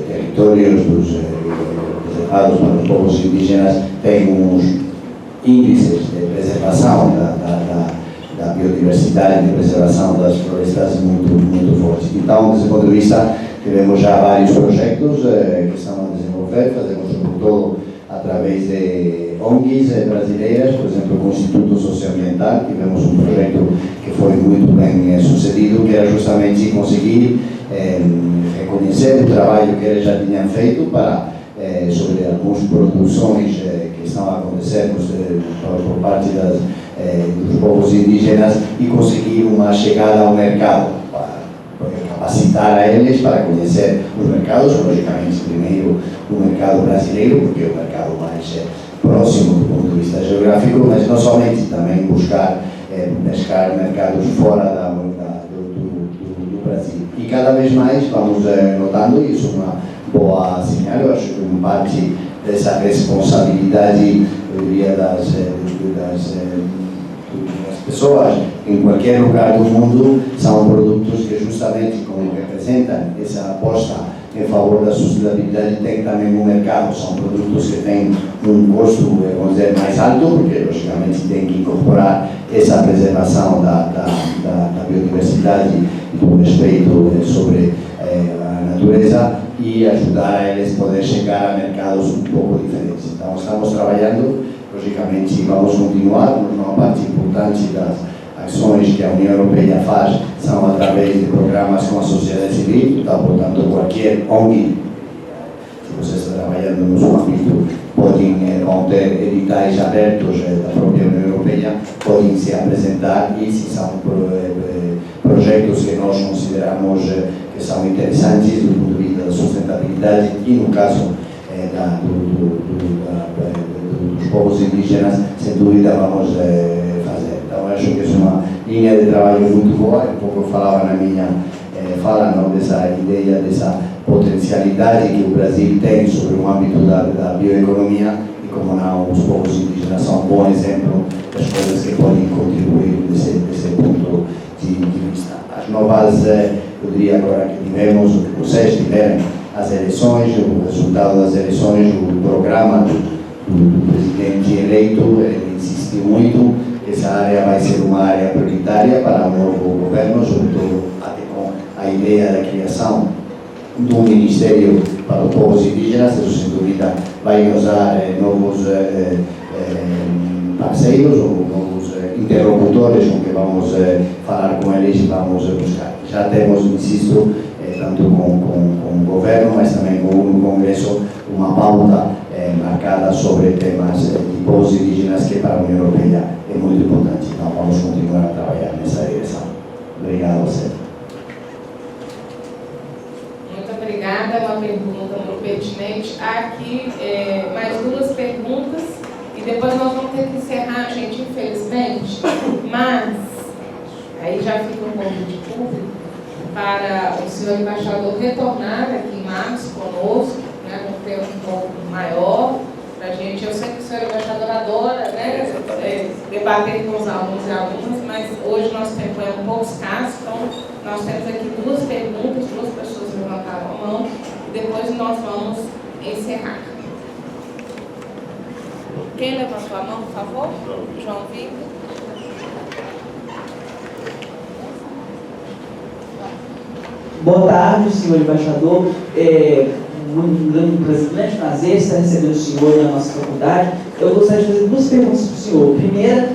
territórios reservados para os povos indígenas têm uns índices de preservação da biodiversidade, de preservação das florestas muito fortes. Então, desse ponto de vista, tivemos já vários projetos que estamos a desenvolver, fazemos sobretudo através de ONGs brasileiras, por exemplo, com o Instituto Socioambiental. Tivemos um projeto que foi muito bem sucedido, que era justamente conseguir reconhecer o trabalho que eles já tinham feito para sobre algumas produções que estão a acontecer por parte dos povos indígenas e conseguir uma chegada ao mercado, para capacitar a eles para conhecer os mercados, logicamente primeiro o mercado brasileiro, porque é o mercado mais próximo do ponto de vista geográfico, mas não somente, também buscar pescar mercados fora do Brasil. E cada vez mais vamos notando, e isso é uma boa sinal, eu acho que uma parte dessa responsabilidade, eu diria, das pessoas em qualquer lugar do mundo, são produtos que justamente como representam essa aposta em favor da sustentabilidade, tem também um mercado. São produtos que têm um custo, vamos dizer, mais alto, porque logicamente tem que incorporar essa preservação da biodiversidade e do respeito sobre a natureza e ajudar a eles a poder chegar a mercados um pouco diferentes. Então estamos trabalhando logicamente vamos continuar, mas uma parte importante das ações que a União Europeia faz são através de programas com a sociedade civil, tá? Portanto, qualquer ONG, se você está trabalhando no seu âmbito, vão ter editais abertos da própria União Europeia, podem se apresentar e se são projetos que nós consideramos que são interessantes do ponto de vista da sustentabilidade e no caso dos povos indígenas, sem dúvida vamos fazer. Então acho que é uma linha de trabalho muito boa, um pouco eu falava na minha fala, não, dessa ideia, dessa potencialidade que o Brasil tem sobre o âmbito da bioeconomia e como não, os povos indígenas são um bom exemplo das coisas que podem contribuir desse ponto de vista. As novas, eu diria agora que tivemos, o que vocês tiveram, as eleições, o resultado das eleições, o programa do presidente eleito, ele insistiu muito que essa área vai ser uma área prioritária para o novo governo, sobretudo até com a ideia da criação de um ministério para os povos indígenas. Isso sem dúvida vai usar novos parceiros ou novos interlocutores com que vamos falar com eles e vamos buscar. Já temos, insisto, tanto com o governo, mas também com o Congresso, uma pauta marcada sobre temas de povos indígenas que para a União Europeia é muito importante. Então vamos continuar a trabalhar nessa direção. Obrigado a você. Muito obrigada, é uma pergunta muito pertinente. Há aqui mais duas perguntas e depois nós vamos ter que encerrar, gente, infelizmente, mas aí já fica um convite público para o senhor embaixador retornar aqui em março conosco, né, num tempo um pouco maior, para a gente. Eu sei que o senhor embaixador adora, né, debater com os alunos e alunas, mas hoje nosso tempo é um pouco escasso, então nós temos aqui duas perguntas, duas pessoas levantaram a mão, e depois nós vamos encerrar. Quem levantou a mão, por favor? João Vitor. Boa tarde, senhor embaixador. Um grande prazer estar recebendo o senhor na nossa faculdade. Eu gostaria de fazer duas perguntas para o senhor. Primeira,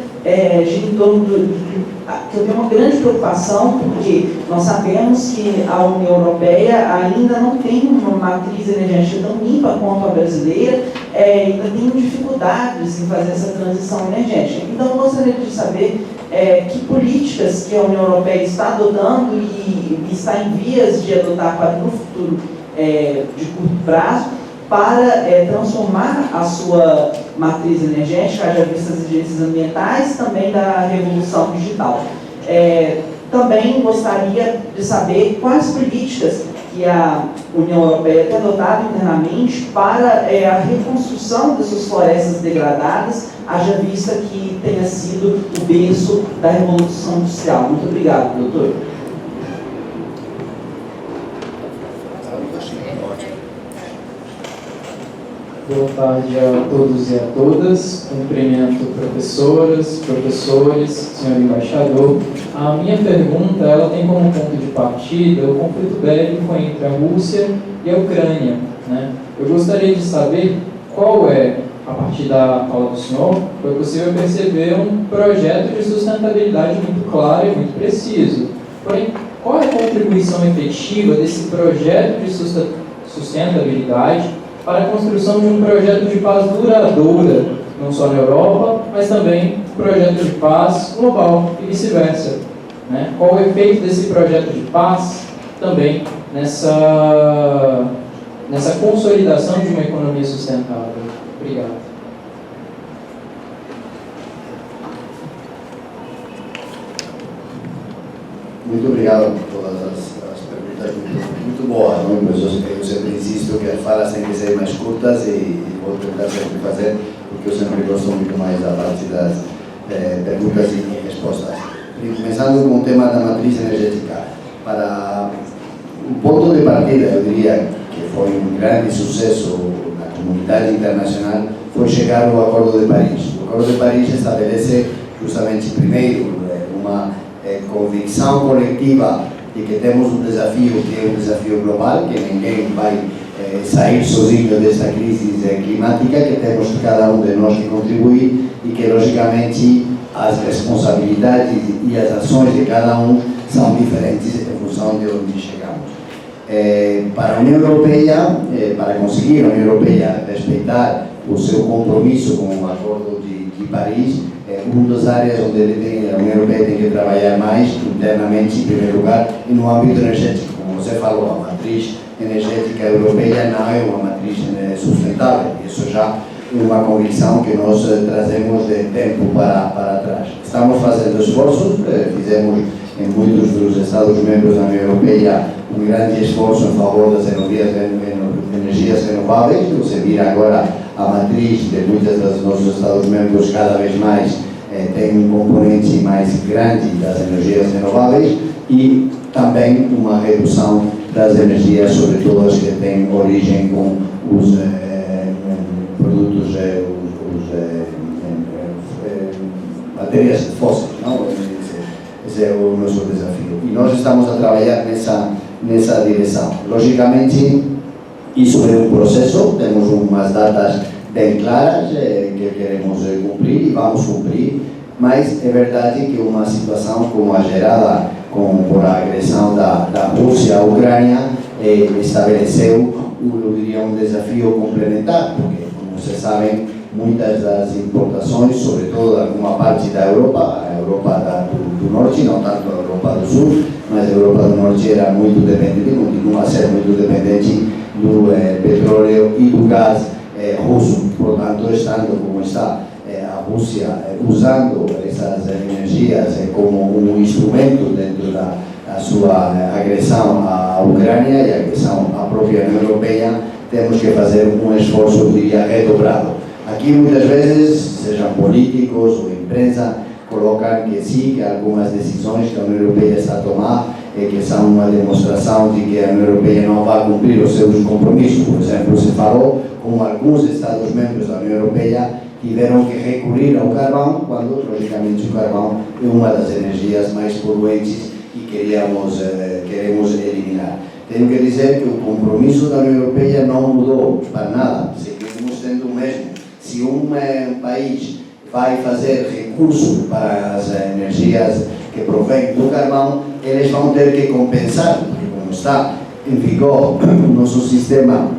gira em torno que eu tenho uma grande preocupação, porque nós sabemos que a União Europeia ainda não tem uma matriz energética tão limpa quanto a brasileira, ainda tem dificuldades em fazer essa transição energética. Então, eu gostaria de saber que políticas que a União Europeia está adotando e está em vias de adotar para no futuro de curto prazo para transformar a sua matriz energética, haja vista as exigências ambientais, também da revolução digital. Também gostaria de saber quais políticas que a União Europeia tem adotado internamente para a reconstrução das suas florestas degradadas, haja vista que tenha sido o berço da Revolução Industrial. Muito obrigado, doutor. Boa tarde a todos e a todas. Cumprimento professoras, professores, senhor embaixador. A minha pergunta, ela tem como ponto de partida o conflito bélico entre a Rússia e a Ucrânia, né? Eu gostaria de saber qual a partir da fala do senhor, foi possível perceber um projeto de sustentabilidade muito claro e muito preciso. Porém, qual é a contribuição efetiva desse projeto de sustentabilidade para a construção de um projeto de paz duradoura, não só na Europa, mas também um projeto de paz global e vice-versa, né? Qual o efeito desse projeto de paz também nessa consolidação de uma economia sustentável? Obrigado. Muito obrigado por todas as perguntas muito boas, não? Mas eu sempre insisto que as falas têm que ser mais curtas e vou tentar sempre fazer, porque eu sempre gosto muito mais da parte das perguntas e respostas. Começando com o tema da matriz energética, para um ponto de partida, eu diria que foi um grande sucesso na comunidade internacional, foi chegar ao Acordo de Paris. O Acordo de Paris estabelece justamente, primeiro, uma convicção coletiva de que temos um desafio que é um desafio global, que ninguém vai sair sozinho desta crise climática, que temos cada um de nós que contribuir e que, logicamente, as responsabilidades e as ações de cada um são diferentes em função de onde chegamos. Para a União Europeia, para conseguir a União Europeia respeitar o seu compromisso com o Acordo de Paris, uma das áreas onde a União Europeia tem que trabalhar mais internamente, em primeiro lugar, e no âmbito energético. Como você falou, a matriz energética europeia não é uma matriz sustentável. Isso já é uma convicção que nós trazemos de tempo para trás. Estamos fazendo esforços, fizemos em muitos dos Estados-membros da União Europeia um grande esforço em favor das energias renováveis. Você vira agora a matriz de muitos dos nossos Estados-membros cada vez mais tem um componente mais grande das energias renováveis e também uma redução das energias, sobretudo as que têm origem com os produtos, matérias fósseis. Não? Esse é o nosso desafio. E nós estamos a trabalhar nessa direção. Logicamente, isso é um processo, temos umas datas bem claras que queremos cumprir e vamos cumprir, mas é verdade que uma situação como a gerada por a agressão da Rússia à Ucrânia estabeleceu, eu diria, um desafio complementar, porque, como vocês sabem, muitas das importações, sobretudo de alguma parte da Europa, a Europa do Norte, não tanto a Europa do Sul, mas a Europa do Norte era muito dependente, continua a ser muito dependente do petróleo e do gás russo. Portanto, estando como está a Rússia usando essas energias como um instrumento dentro da sua agressão à Ucrânia e agressão à própria União Europeia, temos que fazer um esforço, eu diria, redobrado. Aqui, muitas vezes, sejam políticos ou imprensa, colocam que sim, que algumas decisões que a União Europeia está a tomar que são uma demonstração de que a União Europeia não vai cumprir os seus compromissos. Por exemplo, se falou como alguns Estados-membros da União Europeia tiveram que recorrer ao carvão, quando, logicamente, o carvão é uma das energias mais poluentes e queremos eliminar. Tenho que dizer que o compromisso da União Europeia não mudou para nada, seguimos tendo o mesmo. Se um país vai fazer recurso para as energias que provém do carvão, eles vão ter que compensar, porque como está em vigor o nosso sistema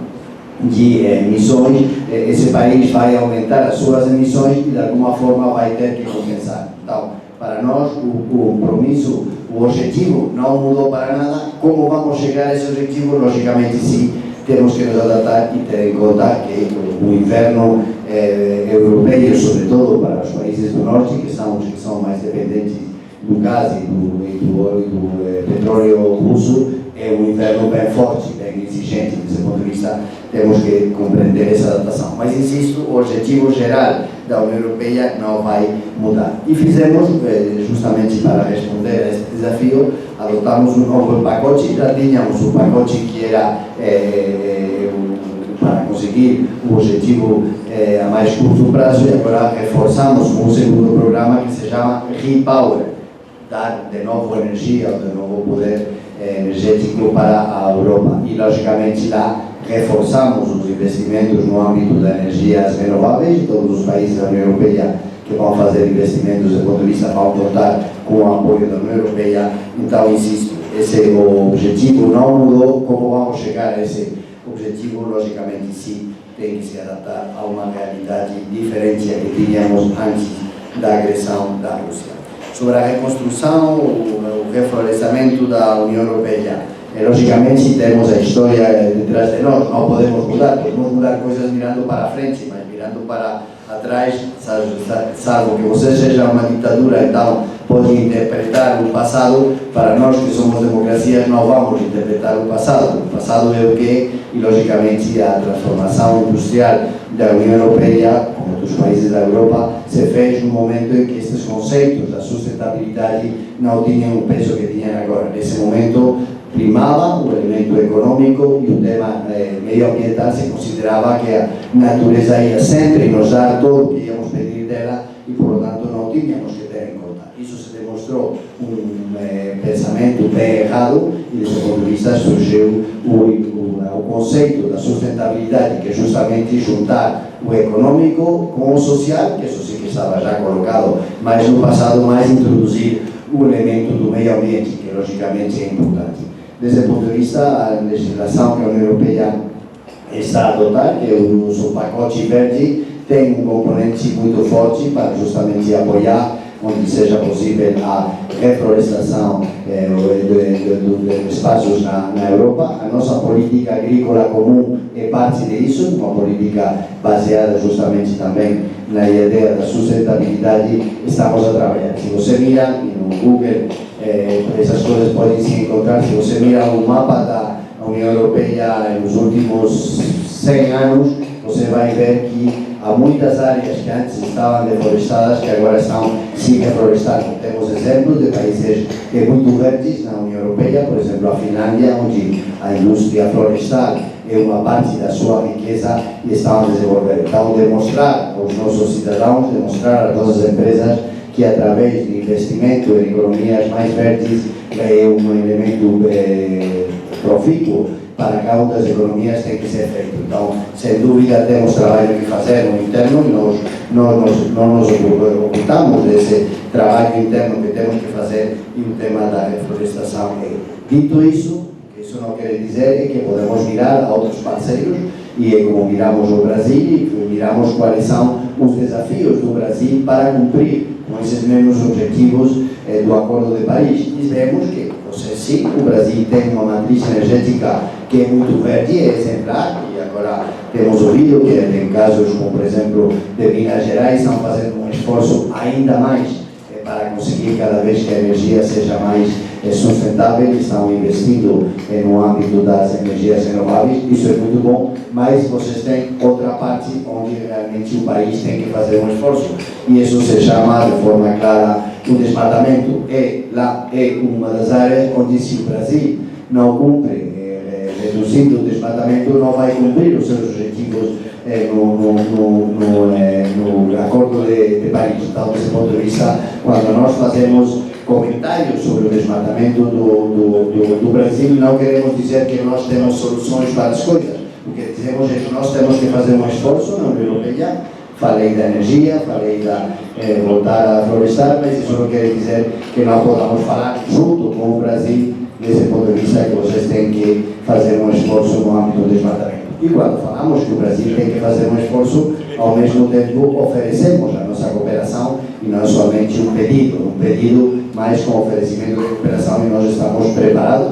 de emissões, esse país vai aumentar as suas emissões e de alguma forma vai ter que compensar. Então, para nós, o compromisso, o objetivo não mudou para nada. Como vamos chegar a esse objetivo? Logicamente, sim, temos que nos adaptar e ter em conta que o inverno europeu, sobretudo para os países do norte, que são mais dependentes do gás e do petróleo russo, é um inverno bem forte, bem exigente. Desse ponto de vista, temos que compreender essa adaptação. Mas, insisto, o objetivo geral da União Europeia não vai mudar. E fizemos, justamente para responder a este desafio, adotamos um novo pacote. Já tínhamos um pacote que era para conseguir o objetivo a mais curto prazo, e agora reforçamos um segundo programa que se chama RePower, dar de novo energia, de novo poder energético para a Europa. E, logicamente, lá reforçamos os investimentos no âmbito das energias renováveis. Todos os países da União Europeia que vão fazer investimentos do ponto de vista vão contar com o apoio da União Europeia. Então, insisto, esse é o objetivo, não mudou. Como vamos chegar a esse objetivo? Logicamente, sim, tem que se adaptar a uma realidade diferente da que tínhamos antes da agressão da Rússia. Sobre a reconstrução, o reflorestamento da União Europeia, logicamente temos a história detrás de nós, não podemos mudar coisas mirando para frente, mas mirando para atrás, salvo que você seja uma ditadura, então pode interpretar o passado. Para nós que somos democracias, não vamos interpretar o passado. O passado é o que é, e logicamente a transformação industrial da União Europeia, como dos países da Europa, se fez no momento em que estes conceitos da sustentabilidade não tinham o peso que tinham agora. Nesse momento, primava o elemento econômico e o tema medioambiental. Se considerava que a natureza ia sempre nos dar tudo o que íamos pedir dela e, por lo tanto, não tínhamos que ter em conta. Isso se demonstrou um pensamento bem errado e desse ponto de vista surgiu o conceito da sustentabilidade, que é justamente juntar o econômico com o social, que isso sim que estava já colocado, mas no passado mais introduzir o elemento do meio ambiente, que logicamente é importante. Desse ponto de vista, a legislação que a União Europeia está a adotar, que é o nosso pacote verde, tem um componente muito forte para justamente apoiar onde seja possível a reflorestação de espaços na Europa. A nossa política agrícola comum é parte disso, uma política baseada justamente também na ideia da sustentabilidade. Estamos a trabalhar. Se você mira no Google, essas coisas podem se encontrar. Se você mira o mapa da União Europeia nos últimos 100 anos, você vai ver que há muitas áreas que antes estavam deflorestadas que agora estão se reflorestando. Temos exemplos de países muito verdes na União Europeia, por exemplo, a Finlândia, onde a indústria florestal é uma parte da sua riqueza e estão a desenvolver. Então, demonstrar aos nossos cidadãos, demonstrar às nossas empresas que através de investimento em economias mais verdes é um elemento profícuo para cada uma das economias tem que ser feito. Então, sem dúvida, temos trabalho que fazer no interno e nós nos ocultamos desse trabalho interno que temos que fazer e o tema da reflorestação. Dito isso não quer dizer é que podemos mirar a outros parceiros e é como miramos o Brasil e miramos quais são os desafios do Brasil para cumprir com esses mesmos objetivos do Acordo de Paris. E vemos que, sim, o Brasil tem uma matriz energética que é muito verde, é exemplar, e agora temos ouvido que tem casos como, por exemplo, de Minas Gerais, estão fazendo um esforço ainda mais para conseguir cada vez que a energia seja mais sustentável, estão investindo no âmbito das energias renováveis, isso é muito bom, mas vocês têm outra parte onde realmente o país tem que fazer um esforço, e isso se chama de forma clara o desmatamento. Lá é uma das áreas onde se o Brasil não cumpre, reduzindo o desmatamento, não vai cumprir os seus objetivos no Acordo de Paris. Então, desse ponto de vista, quando nós fazemos comentários sobre o desmatamento do Brasil, não queremos dizer que nós temos soluções para as coisas. O que dizemos é que nós temos que fazer um esforço na União Europeia. Falei da energia, falei da voltar a florestar, mas isso não quer dizer que não podamos falar junto com o Brasil desse ponto de vista que vocês têm que fazer um esforço no âmbito do desmatamento. E quando falamos que o Brasil tem que fazer um esforço, ao mesmo tempo oferecemos a nossa cooperação e não somente um pedido, mas com oferecimento de cooperação, e nós estamos preparados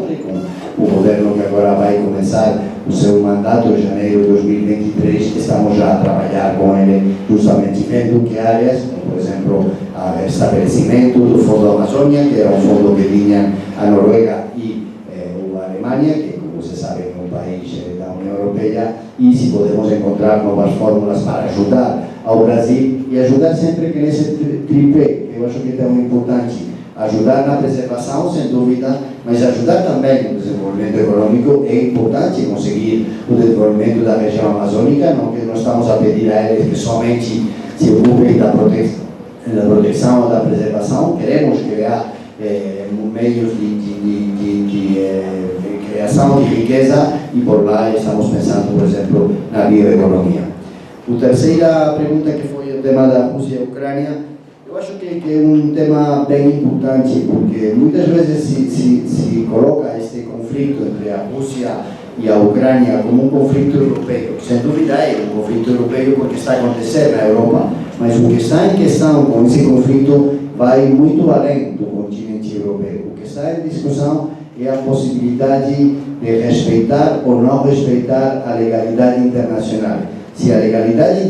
com o governo que agora vai começar o seu mandato em janeiro de 2023, estamos já a trabalhar com ele justamente vendo que áreas, por exemplo, o estabelecimento do Fundo Amazônia, que era um fundo que tinha a Noruega e a Alemanha, que, como vocês sabem, é um país da União Europeia, e se podemos encontrar novas fórmulas para ajudar ao Brasil e ajudar sempre que nesse tripé, que eu acho que é tão importante, ajudar na preservação, sem dúvida, mas ajudar também no desenvolvimento econômico. É importante conseguir o desenvolvimento da região amazônica, não que nós estamos a pedir a eles que somente se ocupem da proteção ou da preservação. Queremos criar meios de criação de riqueza e por lá estamos pensando, por exemplo, na bioeconomia. A terceira pergunta, que foi o tema da Rússia e Ucrânia, eu acho que é um tema bem importante, porque muitas vezes se coloca este conflito entre a Rússia e a Ucrânia como um conflito europeu. Sem dúvida é um conflito europeu porque está acontecendo na Europa, mas o que está em questão com esse conflito vai muito além do continente europeu. O que está em discussão é a possibilidade de respeitar ou não respeitar a legalidade internacional. Se a legalidade em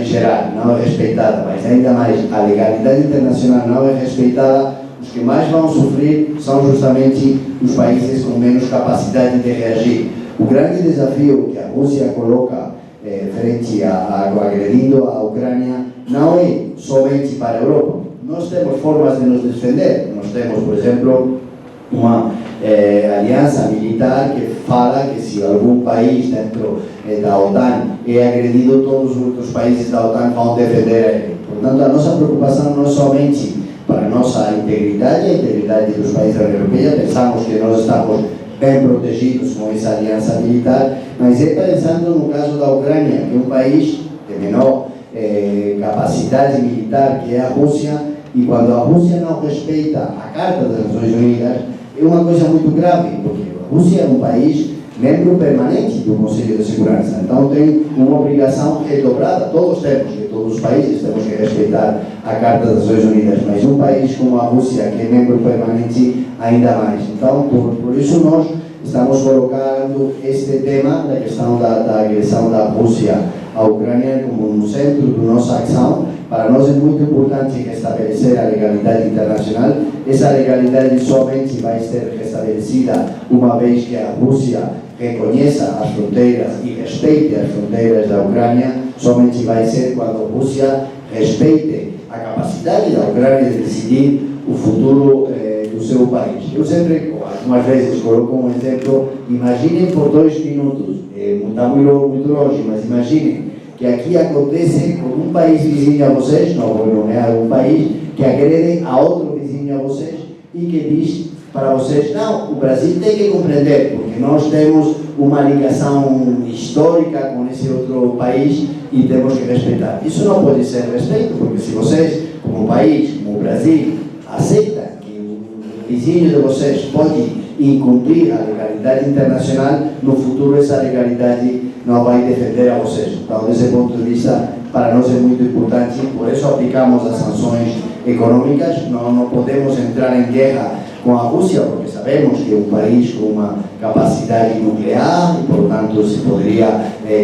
geral não é respeitada, mas ainda mais a legalidade internacional não é respeitada, os que mais vão sofrer são justamente os países com menos capacidade de reagir. O grande desafio que a Rússia coloca frente agredindo a Ucrânia não é somente para a Europa. Nós temos formas de nos defender. Nós temos, por exemplo, uma aliança militar que fala que se algum país dentro da OTAN é agredido, todos os outros países da OTAN vão defender ele. Portanto, a nossa preocupação não é somente para a nossa integridade e a integridade dos países da União Europeia. Pensamos que nós estamos bem protegidos com essa aliança militar, mas é pensando no caso da Ucrânia, que é um país de menor capacidade militar que é a Rússia, e quando a Rússia não respeita a Carta das Nações Unidas, é uma coisa muito grave, porque a Rússia é um país membro permanente do Conselho de Segurança, então tem uma obrigação redobrada. Todos os países temos que respeitar a Carta das Nações Unidas, mas um país como a Rússia, que é membro permanente, ainda mais. Então, por isso nós estamos colocando este tema da questão da agressão da Rússia à Ucrânia como no centro da nossa ação. Para nós é muito importante restabelecer a legalidade internacional. Essa legalidade somente vai ser restabelecida uma vez que a Rússia reconheça as fronteiras e respeite as fronteiras da Ucrânia. Somente vai ser quando a Rússia respeite a capacidade da Ucrânia de decidir o futuro do seu país. Eu sempre, algumas vezes, coloco um exemplo. Imaginem por 2 minutos, está muito longe, mas imaginem que aqui acontece com um país vizinho a vocês, não vou nomear um país, que agrede a outro vizinho a vocês e que diz para vocês: não, o Brasil tem que compreender, porque nós temos uma ligação histórica com esse outro país e temos que respeitar. Isso não pode ser respeito, porque se vocês, como país, como o Brasil, aceitam que o vizinho de vocês pode incumprir a legalidade internacional, no futuro essa legalidade não vai defender a vocês. Então, desse ponto de vista, para nós é muito importante, por isso aplicamos as sanções econômicas. Não podemos entrar em guerra com a Rússia, porque sabemos que é um país com uma capacidade nuclear e, portanto, se poderia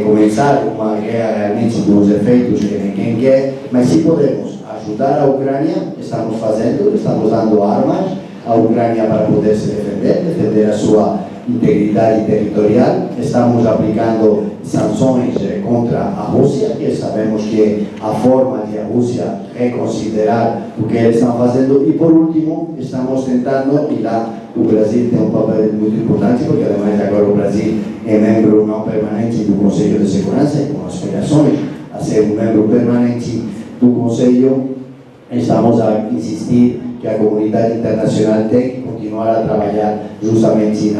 começar uma guerra realmente dos efeitos que ninguém quer, mas se podemos ajudar a Ucrânia, estamos fazendo, estamos dando armas à Ucrânia para poder se defender a sua integridade territorial. Estamos aplicando sanções contra a Rússia, que sabemos que é a forma de a Rússia reconsiderar o que eles estão fazendo. E por último, estamos tentando, e lá o Brasil tem um papel muito importante, porque además agora o Brasil é membro não permanente do Conselho de Segurança e com aspirações a ser um membro permanente do Conselho. Estamos a insistir que a comunidade internacional tem que continuar a trabalhar justamente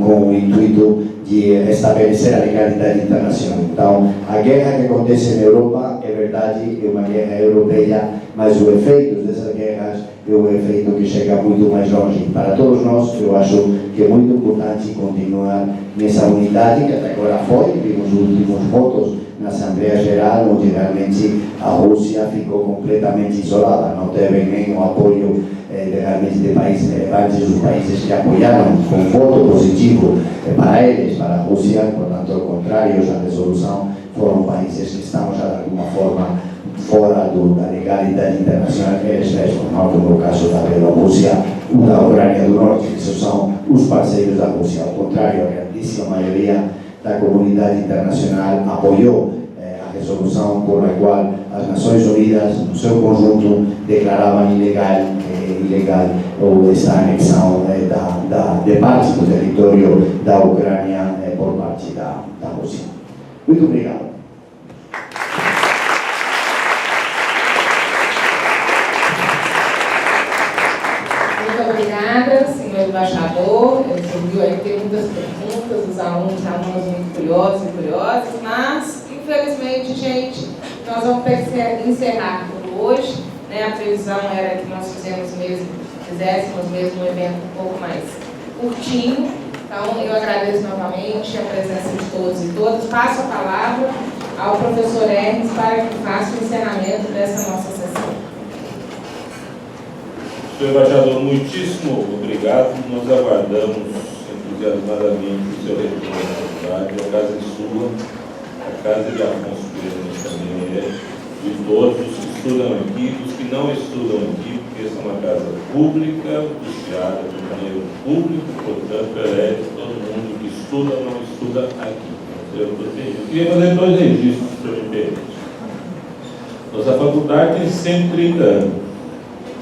com o intuito de estabelecer a legalidade internacional. Então, a guerra que acontece na Europa, é verdade, é uma guerra europeia, mas o efeito dessas guerras é um efeito que chega muito mais longe. Para todos nós, eu acho que é muito importante continuar nessa unidade, que até agora foi, vimos os últimos votos na Assembleia Geral, onde realmente a Rússia ficou completamente isolada, não teve nem o apoio realmente de países relevantes, os países que apoiaram com voto positivo para eles, para a Rússia. Portanto, ao contrário da resolução, foram países que estão já de alguma forma fora da legalidade internacional, eles mesmos, não como o caso da Bielorrússia ou da Ucrânia do Norte, que são os parceiros da Rússia. Ao contrário, a grandíssima maioria da comunidade internacional apoiou a resolução por a qual as Nações Unidas, no seu conjunto, declaravam ilegal ou essa anexão de parte do território da Ucrânia por parte da Rússia. Muito obrigado. Muito obrigada, senhor embaixador. Você viu aí que tem muitas perguntas, os alunos muito curiosos e curiosas, mas, infelizmente, gente, nós vamos ter que encerrar por hoje. A previsão era que nós fizéssemos mesmo um evento um pouco mais curtinho. Então, eu agradeço novamente a presença de todos e todas. Passo a palavra ao professor Hermes para que faça o encerramento dessa nossa sessão. Senhor embaixador, muitíssimo obrigado. Nós aguardamos entusiasmadamente o seu retorno à faculdade. A casa é sua, a casa de Afonso Pires também é de todos os que estudam aqui, dos que não estudam aqui, porque essa é uma casa pública, custeada por dinheiro público, portanto, ela é de todo mundo que estuda ou não estuda aqui. Eu queria fazer 2 registros, se eu me permite. Nossa faculdade tem 130 anos.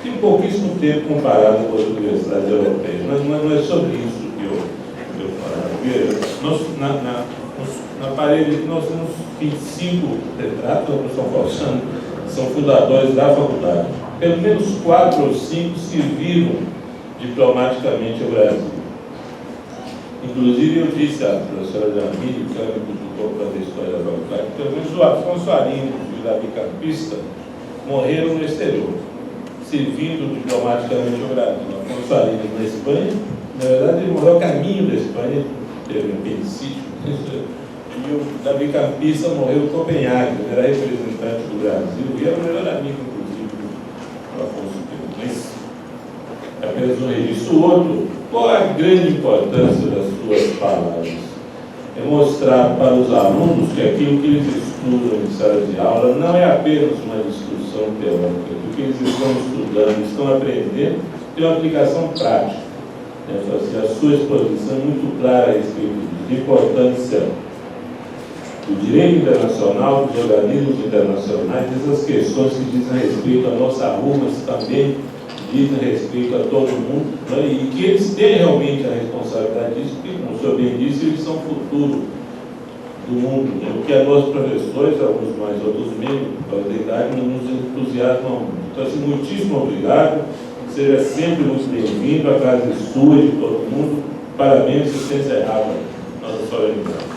Tem pouquíssimo tempo comparado com as universidades europeias, mas não é sobre isso que eu falo. Na parede aqui nós temos 25 retratos, estão faltando são fundadores da faculdade. Pelo menos 4 ou 5 serviram diplomaticamente ao Brasil. Inclusive, eu disse à professora Jamile, que ela me consultou para ver a história da faculdade, que pelo menos o Afonso Arinos e o Davi Campista morreram no exterior, servindo diplomaticamente ao Brasil. O Afonso Arinos na Espanha, na verdade, ele morreu a caminho da Espanha, teve um apendicite, e o Davi Campista morreu em Copenhague, ele era representante do Brasil, e era o melhor amigo, inclusive, do Afonso Arinos. Mas apenas um registro. O outro, qual é a grande importância das suas palavras? É mostrar para os alunos que aquilo que eles estudam em sala de aula não é apenas uma discussão teórica, que o que eles estão estudando, estão aprendendo, tem uma aplicação prática. Assim, a sua exposição é muito clara a respeito da importância do direito internacional, dos organismos internacionais, dessas questões que dizem respeito à nossa rua, mas também dizem respeito a todo mundo, né? E que eles têm realmente a responsabilidade disso, porque, como o senhor bem disse, eles são o futuro do mundo, né? O que a nós professores, alguns mais, outros menos, pela idade, nos entusiasmam muito. Então, assim, muitíssimo obrigado, seja sempre muito bem-vindo, a casa é sua e de todo mundo, parabéns, você encerrava a nossa solenidade.